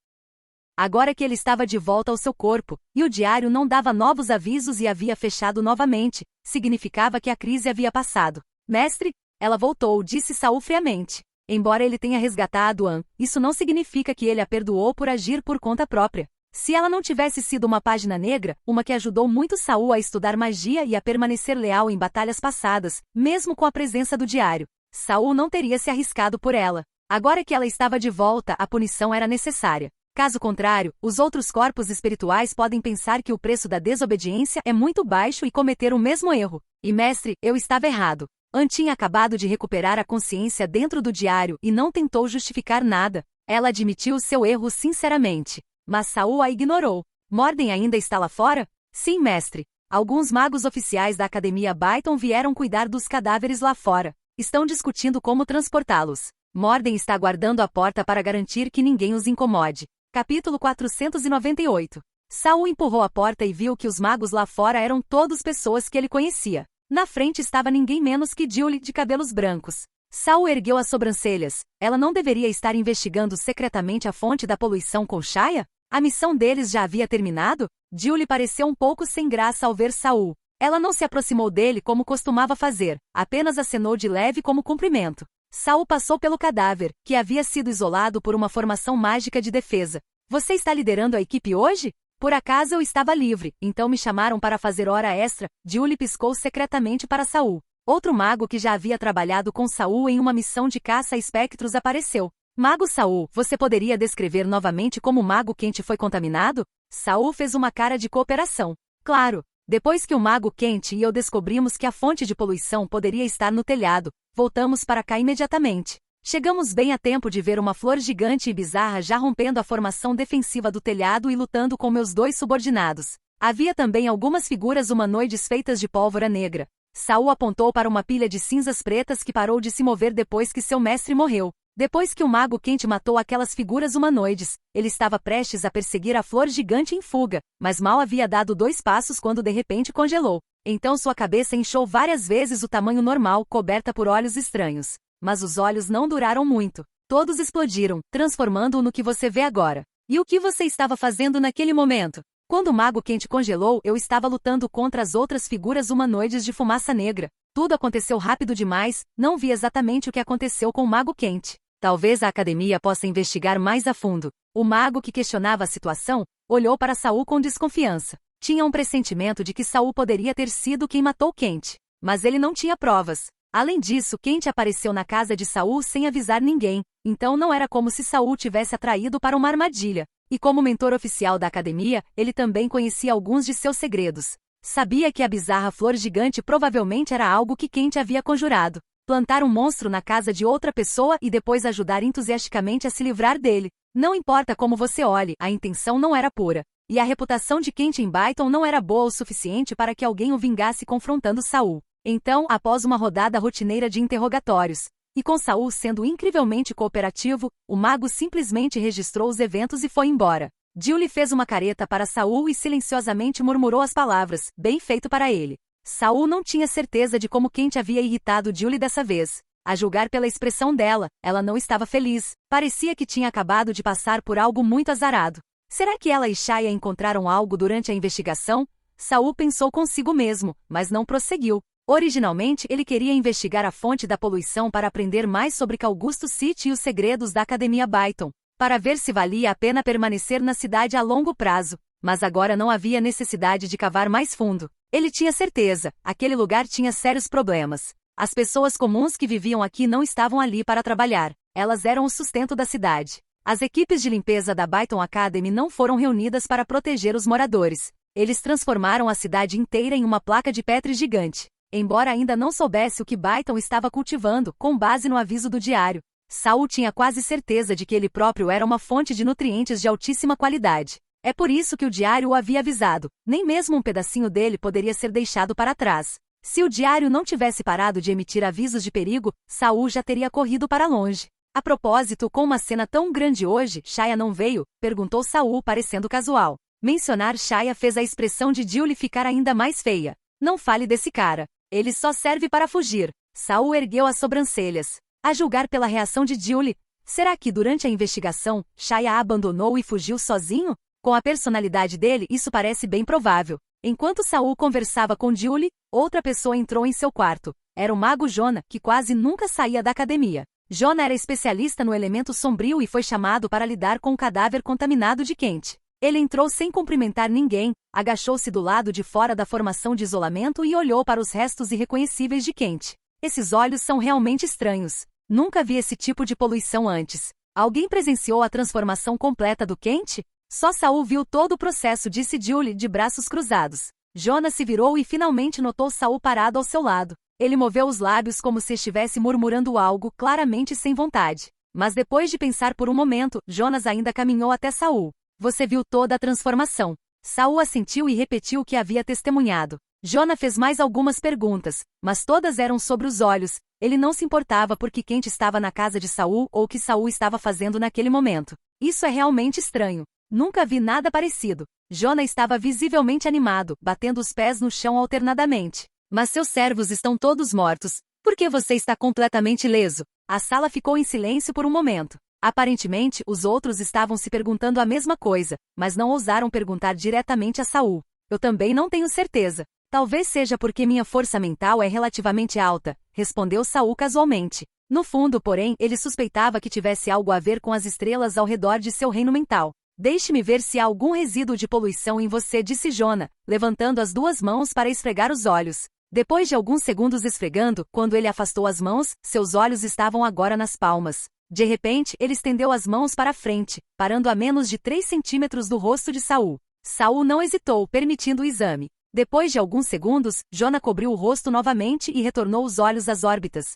S1: Agora que ele estava de volta ao seu corpo, e o diário não dava novos avisos e havia fechado novamente, significava que a crise havia passado. Mestre, ela voltou, disse Saul friamente. Embora ele tenha resgatado An, isso não significa que ele a perdoou por agir por conta própria. Se ela não tivesse sido uma página negra, uma que ajudou muito Saul a estudar magia e a permanecer leal em batalhas passadas, mesmo com a presença do diário, Saul não teria se arriscado por ela. Agora que ela estava de volta, a punição era necessária. Caso contrário, os outros corpos espirituais podem pensar que o preço da desobediência é muito baixo e cometer o mesmo erro. E mestre, eu estava errado. An tinha acabado de recuperar a consciência dentro do diário e não tentou justificar nada. Ela admitiu seu erro sinceramente. Mas Saul a ignorou. Morden ainda está lá fora? Sim, mestre. Alguns magos oficiais da Academia Byton vieram cuidar dos cadáveres lá fora. Estão discutindo como transportá-los. Morden está guardando a porta para garantir que ninguém os incomode. Capítulo 498. Saul empurrou a porta e viu que os magos lá fora eram todos pessoas que ele conhecia. Na frente estava ninguém menos que Julie, de cabelos brancos. Saul ergueu as sobrancelhas. Ela não deveria estar investigando secretamente a fonte da poluição com Shaya? A missão deles já havia terminado? Julie pareceu um pouco sem graça ao ver Saul. Ela não se aproximou dele como costumava fazer, apenas acenou de leve como cumprimento. Saul passou pelo cadáver, que havia sido isolado por uma formação mágica de defesa. Você está liderando a equipe hoje? Por acaso eu estava livre, então me chamaram para fazer hora extra. Julie piscou secretamente para Saul. Outro mago que já havia trabalhado com Saul em uma missão de caça a espectros apareceu. Mago Saul, você poderia descrever novamente como o mago quente foi contaminado? Saul fez uma cara de cooperação. Claro. Depois que o mago quente e eu descobrimos que a fonte de poluição poderia estar no telhado, voltamos para cá imediatamente. Chegamos bem a tempo de ver uma flor gigante e bizarra já rompendo a formação defensiva do telhado e lutando com meus 2 subordinados. Havia também algumas figuras humanoides feitas de pólvora negra. Saul apontou para uma pilha de cinzas pretas que parou de se mover depois que seu mestre morreu. Depois que o mago quente matou aquelas figuras humanoides, ele estava prestes a perseguir a flor gigante em fuga, mas mal havia dado 2 passos quando de repente congelou. Então sua cabeça inchou várias vezes o tamanho normal, coberta por olhos estranhos. Mas os olhos não duraram muito. Todos explodiram, transformando-o no que você vê agora. E o que você estava fazendo naquele momento? Quando o mago quente congelou, eu estava lutando contra as outras figuras humanoides de fumaça negra. Tudo aconteceu rápido demais, não vi exatamente o que aconteceu com o mago quente. Talvez a academia possa investigar mais a fundo. O mago que questionava a situação, olhou para Saul com desconfiança. Tinha um pressentimento de que Saul poderia ter sido quem matou Quente. Mas ele não tinha provas. Além disso, Quente apareceu na casa de Saul sem avisar ninguém, então não era como se Saul tivesse atraído para uma armadilha. E como mentor oficial da academia, ele também conhecia alguns de seus segredos. Sabia que a bizarra flor gigante provavelmente era algo que Quente havia conjurado. Plantar um monstro na casa de outra pessoa e depois ajudar entusiasticamente a se livrar dele. Não importa como você olhe, a intenção não era pura. E a reputação de Quente em Byton não era boa o suficiente para que alguém o vingasse confrontando Saul. Então, após uma rodada rotineira de interrogatórios, e com Saul sendo incrivelmente cooperativo, o mago simplesmente registrou os eventos e foi embora. Julie fez uma careta para Saul e silenciosamente murmurou as palavras, bem feito para ele. Saul não tinha certeza de como Quente havia irritado Julie dessa vez. A julgar pela expressão dela, ela não estava feliz. Parecia que tinha acabado de passar por algo muito azarado. Será que ela e Shaya encontraram algo durante a investigação? Saul pensou consigo mesmo, mas não prosseguiu. Originalmente, ele queria investigar a fonte da poluição para aprender mais sobre Calgusto City e os segredos da Academia Byton. para ver se valia a pena permanecer na cidade a longo prazo, mas agora não havia necessidade de cavar mais fundo. Ele tinha certeza, aquele lugar tinha sérios problemas. As pessoas comuns que viviam aqui não estavam ali para trabalhar, elas eram o sustento da cidade. As equipes de limpeza da Byton Academy não foram reunidas para proteger os moradores. Eles transformaram a cidade inteira em uma placa de Petri gigante. Embora ainda não soubesse o que Byton estava cultivando, com base no aviso do diário, Saul tinha quase certeza de que ele próprio era uma fonte de nutrientes de altíssima qualidade. É por isso que o diário o havia avisado, nem mesmo um pedacinho dele poderia ser deixado para trás. Se o diário não tivesse parado de emitir avisos de perigo, Saul já teria corrido para longe. A propósito, com uma cena tão grande hoje, Shaya não veio? Perguntou Saul parecendo casual. Mencionar Shaya fez a expressão de Julie ficar ainda mais feia. Não fale desse cara. Ele só serve para fugir. Saul ergueu as sobrancelhas. A julgar pela reação de Julie, será que durante a investigação, Shaya a abandonou e fugiu sozinho? Com a personalidade dele, isso parece bem provável. Enquanto Saul conversava com Julie, outra pessoa entrou em seu quarto. Era o mago Jonah, que quase nunca saía da academia. Jonah era especialista no elemento sombrio e foi chamado para lidar com o cadáver contaminado de Kent. Ele entrou sem cumprimentar ninguém, agachou-se do lado de fora da formação de isolamento e olhou para os restos irreconhecíveis de Kent. Esses olhos são realmente estranhos. Nunca vi esse tipo de poluição antes. Alguém presenciou a transformação completa do Kent? Só Saul viu todo o processo, disse Julie, de braços cruzados. Jonah se virou e finalmente notou Saul parado ao seu lado. Ele moveu os lábios como se estivesse murmurando algo, claramente sem vontade. Mas depois de pensar por um momento, Jonas ainda caminhou até Saul. Você viu toda a transformação. Saul assentiu e repetiu o que havia testemunhado. Jonah fez mais algumas perguntas, mas todas eram sobre os olhos. Ele não se importava porque Kent estava na casa de Saul ou o que Saul estava fazendo naquele momento. Isso é realmente estranho. Nunca vi nada parecido. Jonah estava visivelmente animado, batendo os pés no chão alternadamente. Mas seus servos estão todos mortos. Por que você está completamente ileso? A sala ficou em silêncio por um momento. Aparentemente, os outros estavam se perguntando a mesma coisa, mas não ousaram perguntar diretamente a Saul. Eu também não tenho certeza. Talvez seja porque minha força mental é relativamente alta, respondeu Saul casualmente. No fundo, porém, ele suspeitava que tivesse algo a ver com as estrelas ao redor de seu reino mental. Deixe-me ver se há algum resíduo de poluição em você, disse Jonah, levantando as duas mãos para esfregar os olhos. Depois de alguns segundos esfregando, quando ele afastou as mãos, seus olhos estavam agora nas palmas. De repente, ele estendeu as mãos para a frente, parando a menos de 3 centímetros do rosto de Saul. Saul não hesitou, permitindo o exame. Depois de alguns segundos, Jonah cobriu o rosto novamente e retornou os olhos às órbitas.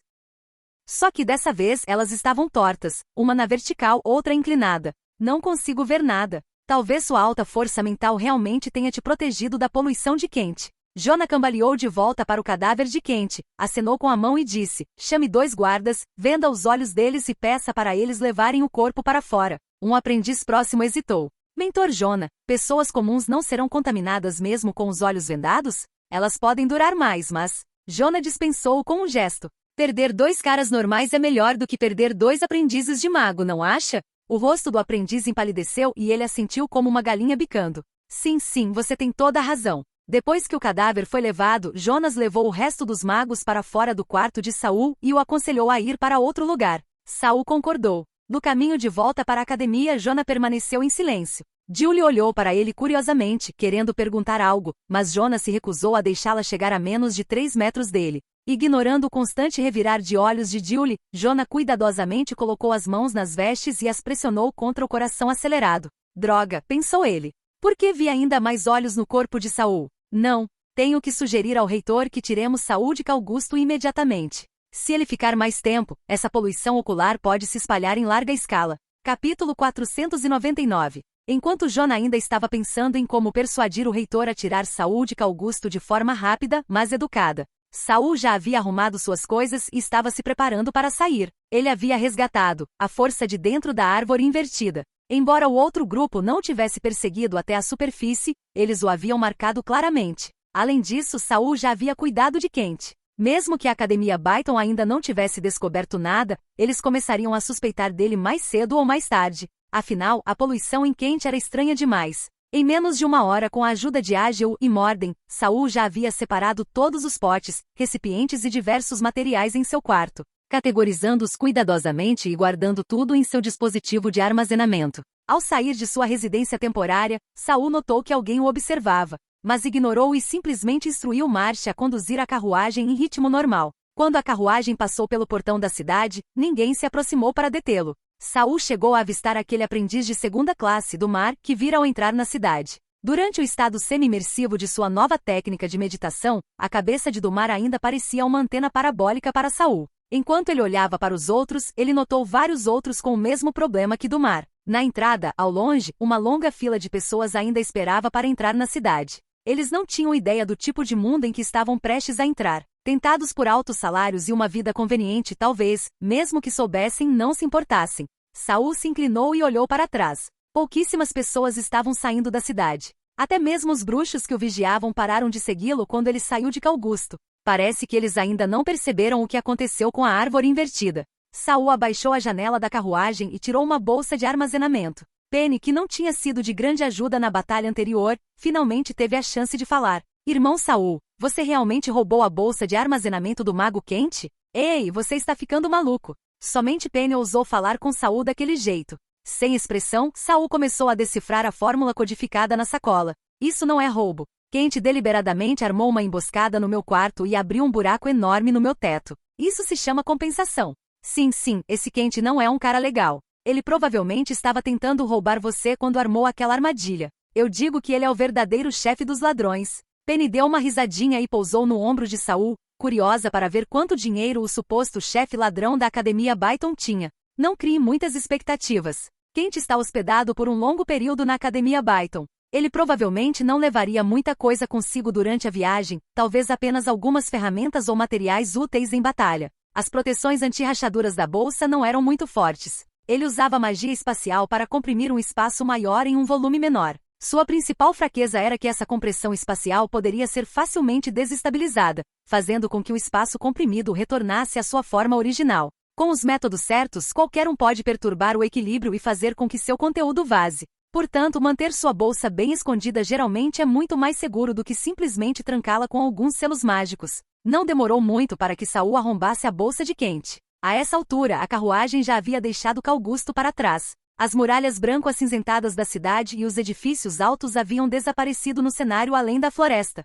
S1: Só que dessa vez elas estavam tortas, uma na vertical, outra inclinada. Não consigo ver nada. Talvez sua alta força mental realmente tenha te protegido da poluição de Kent. Jonah cambaleou de volta para o cadáver de Kent, acenou com a mão e disse, chame 2 guardas, venda os olhos deles e peça para eles levarem o corpo para fora. Um aprendiz próximo hesitou. Mentor Jonah, pessoas comuns não serão contaminadas mesmo com os olhos vendados? Elas podem durar mais, mas... Jonah dispensou-o com um gesto. Perder 2 caras normais é melhor do que perder 2 aprendizes de mago, não acha? O rosto do aprendiz empalideceu e ele assentiu como uma galinha bicando. Sim, você tem toda a razão. Depois que o cadáver foi levado, Jonas levou o resto dos magos para fora do quarto de Saul e o aconselhou a ir para outro lugar. Saul concordou. No caminho de volta para a academia, Jonah permaneceu em silêncio. Julie olhou para ele curiosamente, querendo perguntar algo, mas Jonah se recusou a deixá-la chegar a menos de 3 metros dele. Ignorando o constante revirar de olhos de Julie, Jonah cuidadosamente colocou as mãos nas vestes e as pressionou contra o coração acelerado. Droga, pensou ele. Por que vi ainda mais olhos no corpo de Saul? Não, tenho que sugerir ao reitor que tiremos Saul de Calgusto imediatamente. Se ele ficar mais tempo, essa poluição ocular pode se espalhar em larga escala. Capítulo 499. Enquanto Jonah ainda estava pensando em como persuadir o reitor a tirar Saul de Calgusto de forma rápida, mas educada, Saul já havia arrumado suas coisas e estava se preparando para sair. Ele havia resgatado a força de dentro da árvore invertida. Embora o outro grupo não tivesse perseguido até a superfície, eles o haviam marcado claramente. Além disso, Saul já havia cuidado de Kent. Mesmo que a Academia Byton ainda não tivesse descoberto nada, eles começariam a suspeitar dele mais cedo ou mais tarde. Afinal, a poluição em Kent era estranha demais. Em menos de 1 hora, com a ajuda de Agil e Morden, Saul já havia separado todos os potes, recipientes e diversos materiais em seu quarto. categorizando-os cuidadosamente e guardando tudo em seu dispositivo de armazenamento. Ao sair de sua residência temporária, Saul notou que alguém o observava, mas ignorou e simplesmente instruiu Marche a conduzir a carruagem em ritmo normal. Quando a carruagem passou pelo portão da cidade, ninguém se aproximou para detê-lo. Saul chegou a avistar aquele aprendiz de segunda classe do mar que vira ao entrar na cidade. Durante o estado semi-imersivo de sua nova técnica de meditação, a cabeça de Dumar ainda parecia uma antena parabólica para Saul. Enquanto ele olhava para os outros, ele notou vários outros com o mesmo problema que Dumar. Na entrada, ao longe, uma longa fila de pessoas ainda esperava para entrar na cidade. Eles não tinham ideia do tipo de mundo em que estavam prestes a entrar. Tentados por altos salários e uma vida conveniente, talvez, mesmo que soubessem, não se importassem. Saul se inclinou e olhou para trás. Pouquíssimas pessoas estavam saindo da cidade. Até mesmo os bruxos que o vigiavam pararam de segui-lo quando ele saiu de Calgusto. Parece que eles ainda não perceberam o que aconteceu com a árvore invertida. Saul abaixou a janela da carruagem e tirou uma bolsa de armazenamento. Penny, que não tinha sido de grande ajuda na batalha anterior, finalmente teve a chance de falar. Irmão Saul, você realmente roubou a bolsa de armazenamento do Mago Quente? Ei, você está ficando maluco. Somente Penny ousou falar com Saul daquele jeito. Sem expressão, Saul começou a decifrar a fórmula codificada na sacola. Isso não é roubo. Quente deliberadamente armou uma emboscada no meu quarto e abriu um buraco enorme no meu teto. Isso se chama compensação. Sim, esse Quente não é um cara legal. Ele provavelmente estava tentando roubar você quando armou aquela armadilha. Eu digo que ele é o verdadeiro chefe dos ladrões. Penny deu uma risadinha e pousou no ombro de Saul, curiosa para ver quanto dinheiro o suposto chefe ladrão da Academia Byton tinha. Não crie muitas expectativas. Quente está hospedado por um longo período na Academia Byton. Ele provavelmente não levaria muita coisa consigo durante a viagem, talvez apenas algumas ferramentas ou materiais úteis em batalha. As proteções anti-rachaduras da bolsa não eram muito fortes. Ele usava magia espacial para comprimir um espaço maior em um volume menor. Sua principal fraqueza era que essa compressão espacial poderia ser facilmente desestabilizada, fazendo com que o espaço comprimido retornasse à sua forma original. Com os métodos certos, qualquer um pode perturbar o equilíbrio e fazer com que seu conteúdo vaze. Portanto, manter sua bolsa bem escondida geralmente é muito mais seguro do que simplesmente trancá-la com alguns selos mágicos. Não demorou muito para que Saul arrombasse a bolsa de Quente. A essa altura, a carruagem já havia deixado Calgusto para trás. As muralhas branco-acinzentadas da cidade e os edifícios altos haviam desaparecido no cenário além da floresta.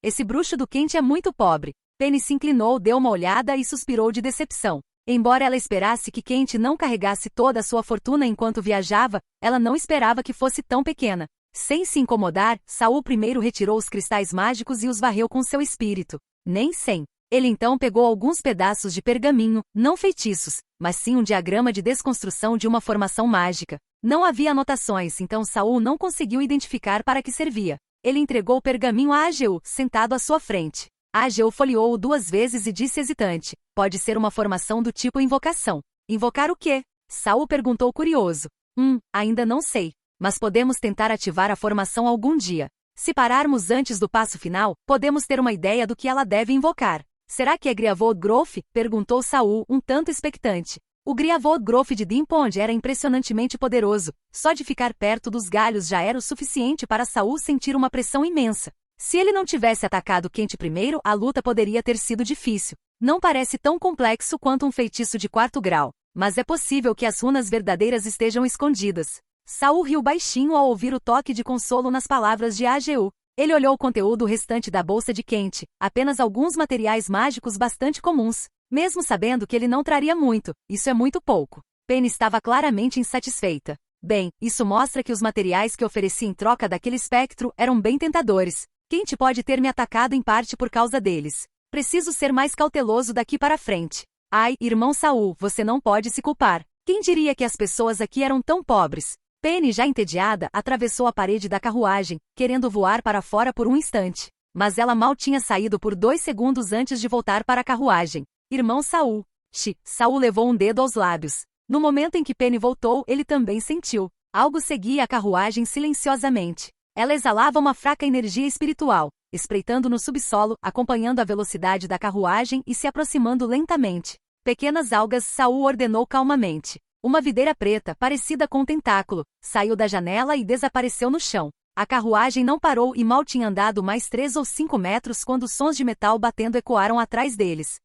S1: Esse bruxo do Quente é muito pobre. Penny se inclinou, deu uma olhada e suspirou de decepção. Embora ela esperasse que Quente não carregasse toda a sua fortuna enquanto viajava, ela não esperava que fosse tão pequena. Sem se incomodar, Saul primeiro retirou os cristais mágicos e os varreu com seu espírito. Nem sem. Ele então pegou alguns pedaços de pergaminho, não feitiços, mas sim um diagrama de desconstrução de uma formação mágica. Não havia anotações, então Saul não conseguiu identificar para que servia. Ele entregou o pergaminho a Ageu, sentado à sua frente. Ageu folheou-o 2 vezes e disse hesitante: pode ser uma formação do tipo invocação. Invocar o quê? Saul perguntou curioso. Ainda não sei. Mas podemos tentar ativar a formação algum dia. Se pararmos antes do passo final, podemos ter uma ideia do que ela deve invocar. Será que é Griavold Growth? Perguntou Saul, um tanto expectante. O Griavold Growth de Dimpond era impressionantemente poderoso. Só de ficar perto dos galhos já era o suficiente para Saul sentir uma pressão imensa. Se ele não tivesse atacado Quente primeiro, a luta poderia ter sido difícil. Não parece tão complexo quanto um feitiço de 4º grau, mas é possível que as runas verdadeiras estejam escondidas. Saul riu baixinho ao ouvir o toque de consolo nas palavras de Ageu. Ele olhou o conteúdo restante da bolsa de Quente, apenas alguns materiais mágicos bastante comuns. Mesmo sabendo que ele não traria muito, isso é muito pouco. Penny estava claramente insatisfeita. Bem, isso mostra que os materiais que ofereci em troca daquele espectro eram bem tentadores. Quente pode ter me atacado em parte por causa deles. Preciso ser mais cauteloso daqui para frente. Ai, irmão Saul, você não pode se culpar. Quem diria que as pessoas aqui eram tão pobres? Penny, já entediada, atravessou a parede da carruagem, querendo voar para fora por um instante. Mas ela mal tinha saído por 2 segundos antes de voltar para a carruagem. Irmão Saul. Saul levou um dedo aos lábios. No momento em que Penny voltou, ele também sentiu. Algo seguia a carruagem silenciosamente. Ela exalava uma fraca energia espiritual, espreitando no subsolo, acompanhando a velocidade da carruagem e se aproximando lentamente. Pequenas algas, Saul ordenou calmamente. Uma videira preta, parecida com um tentáculo, saiu da janela e desapareceu no chão. A carruagem não parou e mal tinha andado mais 3 ou 5 metros quando sons de metal batendo ecoaram atrás deles.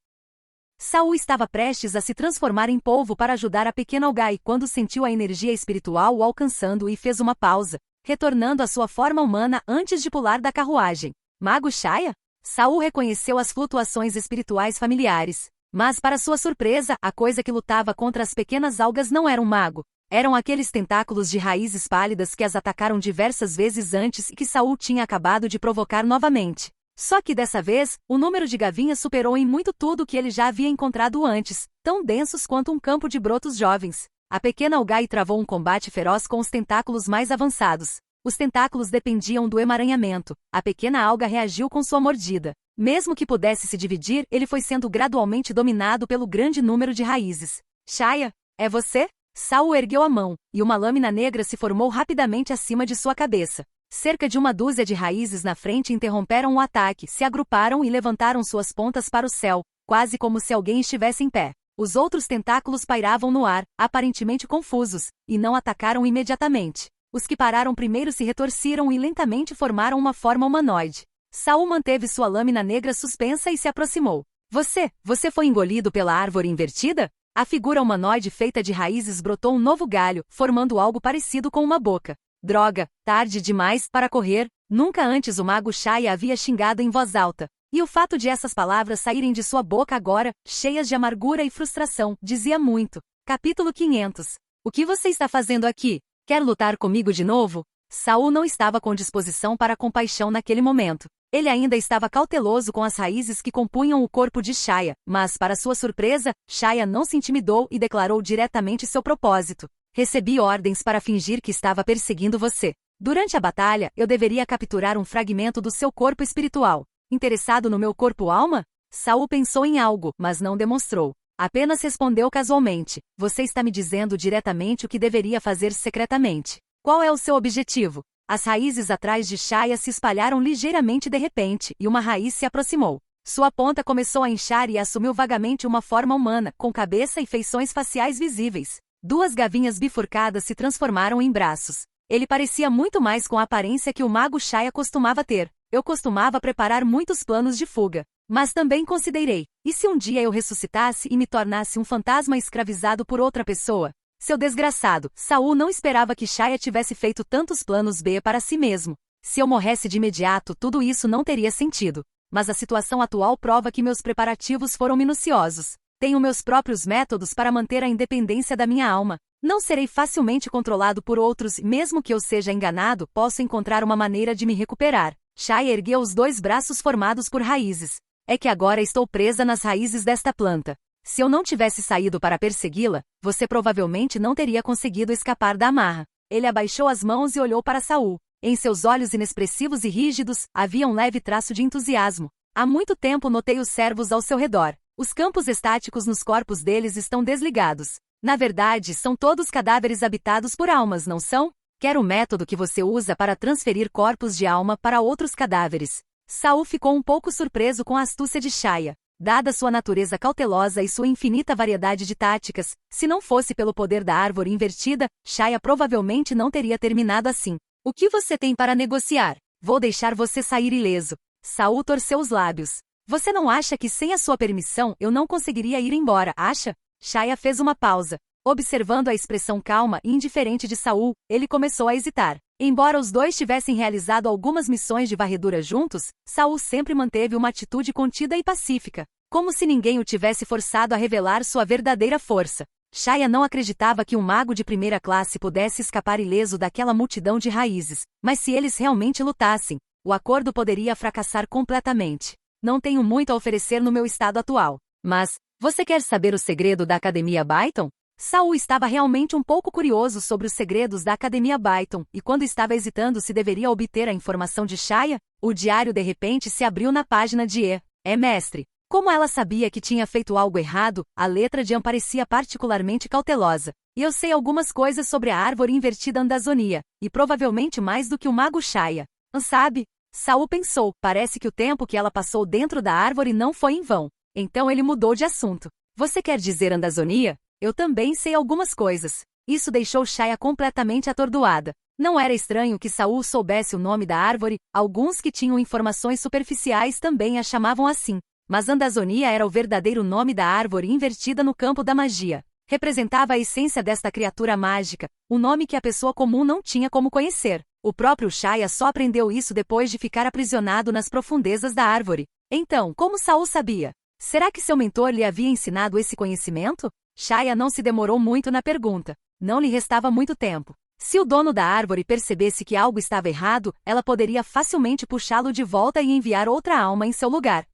S1: Saul estava prestes a se transformar em polvo para ajudar a pequena Algai quando sentiu a energia espiritual o alcançando e fez uma pausa, retornando à sua forma humana antes de pular da carruagem. Mago Shaya? Saul reconheceu as flutuações espirituais familiares. Mas, para sua surpresa, a coisa que lutava contra as pequenas algas não era um mago. Eram aqueles tentáculos de raízes pálidas que as atacaram diversas vezes antes e que Saul tinha acabado de provocar novamente. Só que dessa vez, o número de gavinhas superou em muito tudo o que ele já havia encontrado antes, tão densos quanto um campo de brotos jovens. A pequena Algai travou um combate feroz com os tentáculos mais avançados. Os tentáculos dependiam do emaranhamento. A pequena alga reagiu com sua mordida. Mesmo que pudesse se dividir, ele foi sendo gradualmente dominado pelo grande número de raízes. Shaya, é você? Saul ergueu a mão, e uma lâmina negra se formou rapidamente acima de sua cabeça. Cerca de uma dúzia de raízes na frente interromperam o ataque, se agruparam e levantaram suas pontas para o céu, quase como se alguém estivesse em pé. Os outros tentáculos pairavam no ar, aparentemente confusos, e não atacaram imediatamente. Os que pararam primeiro se retorciram e lentamente formaram uma forma humanoide. Saul manteve sua lâmina negra suspensa e se aproximou. Você foi engolido pela árvore invertida? A figura humanoide feita de raízes brotou um novo galho, formando algo parecido com uma boca. Droga, tarde demais para correr. Nunca antes o mago Shaya havia xingado em voz alta. E o fato de essas palavras saírem de sua boca agora, cheias de amargura e frustração, dizia muito. Capítulo 500. O que você está fazendo aqui? Quer lutar comigo de novo? Saul não estava com disposição para compaixão naquele momento. Ele ainda estava cauteloso com as raízes que compunham o corpo de Shaya, mas, para sua surpresa, Shaya não se intimidou e declarou diretamente seu propósito. Recebi ordens para fingir que estava perseguindo você. Durante a batalha, eu deveria capturar um fragmento do seu corpo espiritual. Interessado no meu corpo-alma? Saul pensou em algo, mas não demonstrou. Apenas respondeu casualmente. Você está me dizendo diretamente o que deveria fazer secretamente. Qual é o seu objetivo? As raízes atrás de Shaya se espalharam ligeiramente de repente, e uma raiz se aproximou. Sua ponta começou a inchar e assumiu vagamente uma forma humana, com cabeça e feições faciais visíveis. Duas gavinhas bifurcadas se transformaram em braços. Ele parecia muito mais com a aparência que o mago Shaya costumava ter. Eu costumava preparar muitos planos de fuga. Mas também considerei, e se um dia eu ressuscitasse e me tornasse um fantasma escravizado por outra pessoa? Seu desgraçado, Saul não esperava que Shaya tivesse feito tantos planos B para si mesmo. Se eu morresse de imediato, tudo isso não teria sentido. Mas a situação atual prova que meus preparativos foram minuciosos. Tenho meus próprios métodos para manter a independência da minha alma. Não serei facilmente controlado por outros e mesmo que eu seja enganado, posso encontrar uma maneira de me recuperar. Shaya ergueu os dois braços formados por raízes. É que agora estou presa nas raízes desta planta. Se eu não tivesse saído para persegui-la, você provavelmente não teria conseguido escapar da amarra. Ele abaixou as mãos e olhou para Saul. Em seus olhos inexpressivos e rígidos, havia um leve traço de entusiasmo. Há muito tempo notei os servos ao seu redor. Os campos estáticos nos corpos deles estão desligados. Na verdade, são todos cadáveres habitados por almas, não são? Quer o método que você usa para transferir corpos de alma para outros cadáveres. Saul ficou um pouco surpreso com a astúcia de Shaya. Dada sua natureza cautelosa e sua infinita variedade de táticas, se não fosse pelo poder da árvore invertida, Shaya provavelmente não teria terminado assim. O que você tem para negociar? Vou deixar você sair ileso. Saul torceu os lábios. Você não acha que sem a sua permissão eu não conseguiria ir embora, acha? Shaya fez uma pausa. Observando a expressão calma e indiferente de Saul, ele começou a hesitar. Embora os dois tivessem realizado algumas missões de varredura juntos, Saul sempre manteve uma atitude contida e pacífica, como se ninguém o tivesse forçado a revelar sua verdadeira força. Shaya não acreditava que um mago de primeira classe pudesse escapar ileso daquela multidão de raízes, mas se eles realmente lutassem, o acordo poderia fracassar completamente. Não tenho muito a oferecer no meu estado atual, mas, você quer saber o segredo da Academia Byton? Saul estava realmente um pouco curioso sobre os segredos da Academia Byton, e quando estava hesitando se deveria obter a informação de Shaya, o diário de repente se abriu na página de mestre. Como ela sabia que tinha feito algo errado, a letra de parecia particularmente cautelosa. E eu sei algumas coisas sobre a árvore invertida Andazonia, e provavelmente mais do que o mago Shaya. Sabe? Saul pensou, parece que o tempo que ela passou dentro da árvore não foi em vão. Então ele mudou de assunto. Você quer dizer Andazonia? Eu também sei algumas coisas. Isso deixou Shaya completamente atordoada. Não era estranho que Saul soubesse o nome da árvore, alguns que tinham informações superficiais também a chamavam assim. Mas Andazonia era o verdadeiro nome da árvore invertida no campo da magia. Representava a essência desta criatura mágica, um nome que a pessoa comum não tinha como conhecer. O próprio Shaya só aprendeu isso depois de ficar aprisionado nas profundezas da árvore. Então, como Saul sabia? Será que seu mentor lhe havia ensinado esse conhecimento? Shaya não se demorou muito na pergunta. Não lhe restava muito tempo. Se o dono da árvore percebesse que algo estava errado, ela poderia facilmente puxá-lo de volta e enviar outra alma em seu lugar.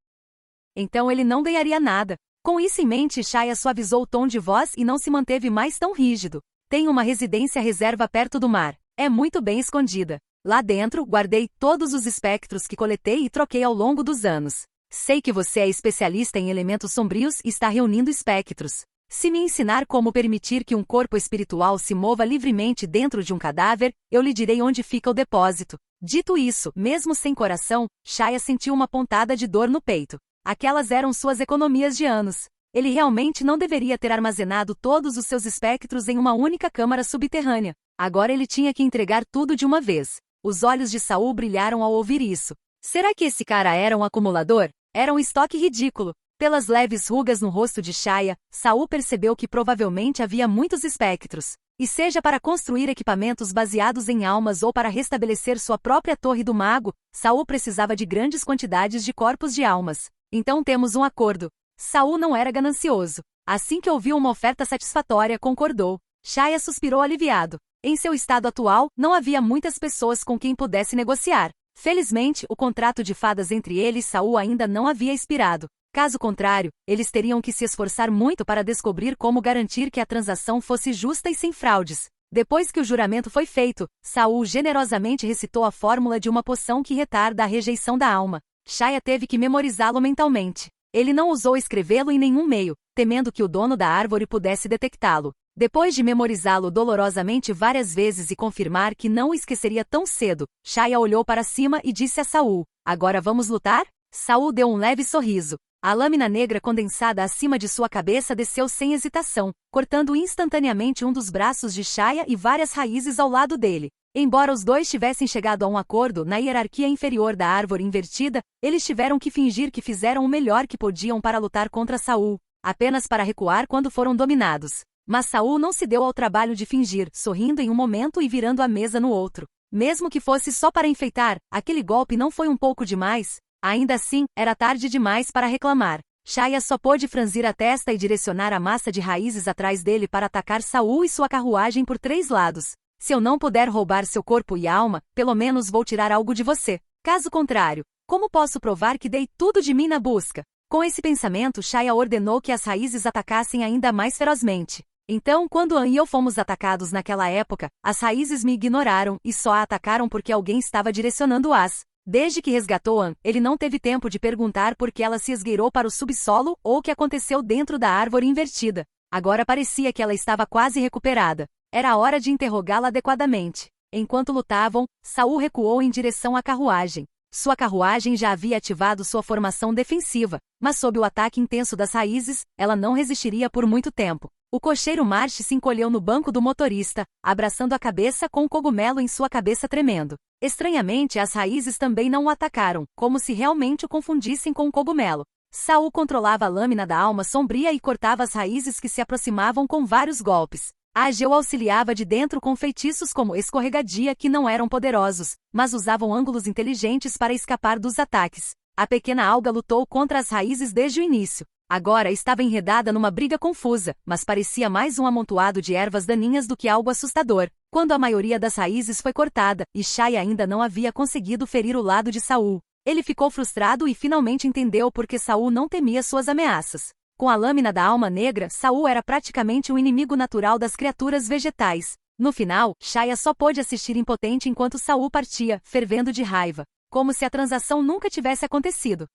S1: Então ele não ganharia nada. Com isso em mente, Shaya suavizou o tom de voz e não se manteve mais tão rígido. Tenho uma residência reserva perto do mar. É muito bem escondida. Lá dentro, guardei todos os espectros que coletei e troquei ao longo dos anos. Sei que você é especialista em elementos sombrios e está reunindo espectros. Se me ensinar como permitir que um corpo espiritual se mova livremente dentro de um cadáver, eu lhe direi onde fica o depósito. Dito isso, mesmo sem coração, Shaya sentiu uma pontada de dor no peito. Aquelas eram suas economias de anos. Ele realmente não deveria ter armazenado todos os seus espectros em uma única câmara subterrânea. Agora ele tinha que entregar tudo de uma vez. Os olhos de Saul brilharam ao ouvir isso. Será que esse cara era um acumulador? Era um estoque ridículo. Pelas leves rugas no rosto de Shaya, Saul percebeu que provavelmente havia muitos espectros. E seja para construir equipamentos baseados em almas ou para restabelecer sua própria torre do mago, Saul precisava de grandes quantidades de corpos de almas. Então temos um acordo. Saul não era ganancioso. Assim que ouviu uma oferta satisfatória, concordou. Shaya suspirou aliviado. Em seu estado atual, não havia muitas pessoas com quem pudesse negociar. Felizmente, o contrato de fadas entre ele e Saul ainda não havia expirado. Caso contrário, eles teriam que se esforçar muito para descobrir como garantir que a transação fosse justa e sem fraudes. Depois que o juramento foi feito, Saul generosamente recitou a fórmula de uma poção que retarda a rejeição da alma. Shaya teve que memorizá-lo mentalmente. Ele não ousou escrevê-lo em nenhum meio, temendo que o dono da árvore pudesse detectá-lo. Depois de memorizá-lo dolorosamente várias vezes e confirmar que não o esqueceria tão cedo, Shaya olhou para cima e disse a Saul: "Agora vamos lutar?" Saul deu um leve sorriso. A lâmina negra condensada acima de sua cabeça desceu sem hesitação, cortando instantaneamente um dos braços de Shaya e várias raízes ao lado dele. Embora os dois tivessem chegado a um acordo na hierarquia inferior da árvore invertida, eles tiveram que fingir que fizeram o melhor que podiam para lutar contra Saul, apenas para recuar quando foram dominados. Mas Saul não se deu ao trabalho de fingir, sorrindo em um momento e virando a mesa no outro. Mesmo que fosse só para enfeitar, aquele golpe não foi um pouco demais? Ainda assim, era tarde demais para reclamar. Shaya só pôde franzir a testa e direcionar a massa de raízes atrás dele para atacar Saul e sua carruagem por 3 lados. Se eu não puder roubar seu corpo e alma, pelo menos vou tirar algo de você. Caso contrário, como posso provar que dei tudo de mim na busca? Com esse pensamento, Shaya ordenou que as raízes atacassem ainda mais ferozmente. Então, quando An e eu fomos atacados naquela época, as raízes me ignoraram e só a atacaram porque alguém estava direcionando-as. Desde que resgatou An, ele não teve tempo de perguntar por que ela se esgueirou para o subsolo ou o que aconteceu dentro da árvore invertida. Agora parecia que ela estava quase recuperada. Era a hora de interrogá-la adequadamente. Enquanto lutavam, Saul recuou em direção à carruagem. Sua carruagem já havia ativado sua formação defensiva, mas sob o ataque intenso das raízes, ela não resistiria por muito tempo. O cocheiro Marsh se encolheu no banco do motorista, abraçando a cabeça com um cogumelo em sua cabeça tremendo. Estranhamente, as raízes também não o atacaram, como se realmente o confundissem com um cogumelo. Saul controlava a lâmina da alma sombria e cortava as raízes que se aproximavam com vários golpes. Ageu auxiliava de dentro com feitiços como escorregadia que não eram poderosos, mas usavam ângulos inteligentes para escapar dos ataques. A pequena alga lutou contra as raízes desde o início. Agora estava enredada numa briga confusa, mas parecia mais um amontoado de ervas daninhas do que algo assustador. Quando a maioria das raízes foi cortada, e Shaya ainda não havia conseguido ferir o lado de Saul. Ele ficou frustrado e finalmente entendeu por que Saul não temia suas ameaças. Com a lâmina da alma negra, Saul era praticamente o inimigo natural das criaturas vegetais. No final, Shaya só pôde assistir impotente enquanto Saul partia, fervendo de raiva. Como se a transação nunca tivesse acontecido.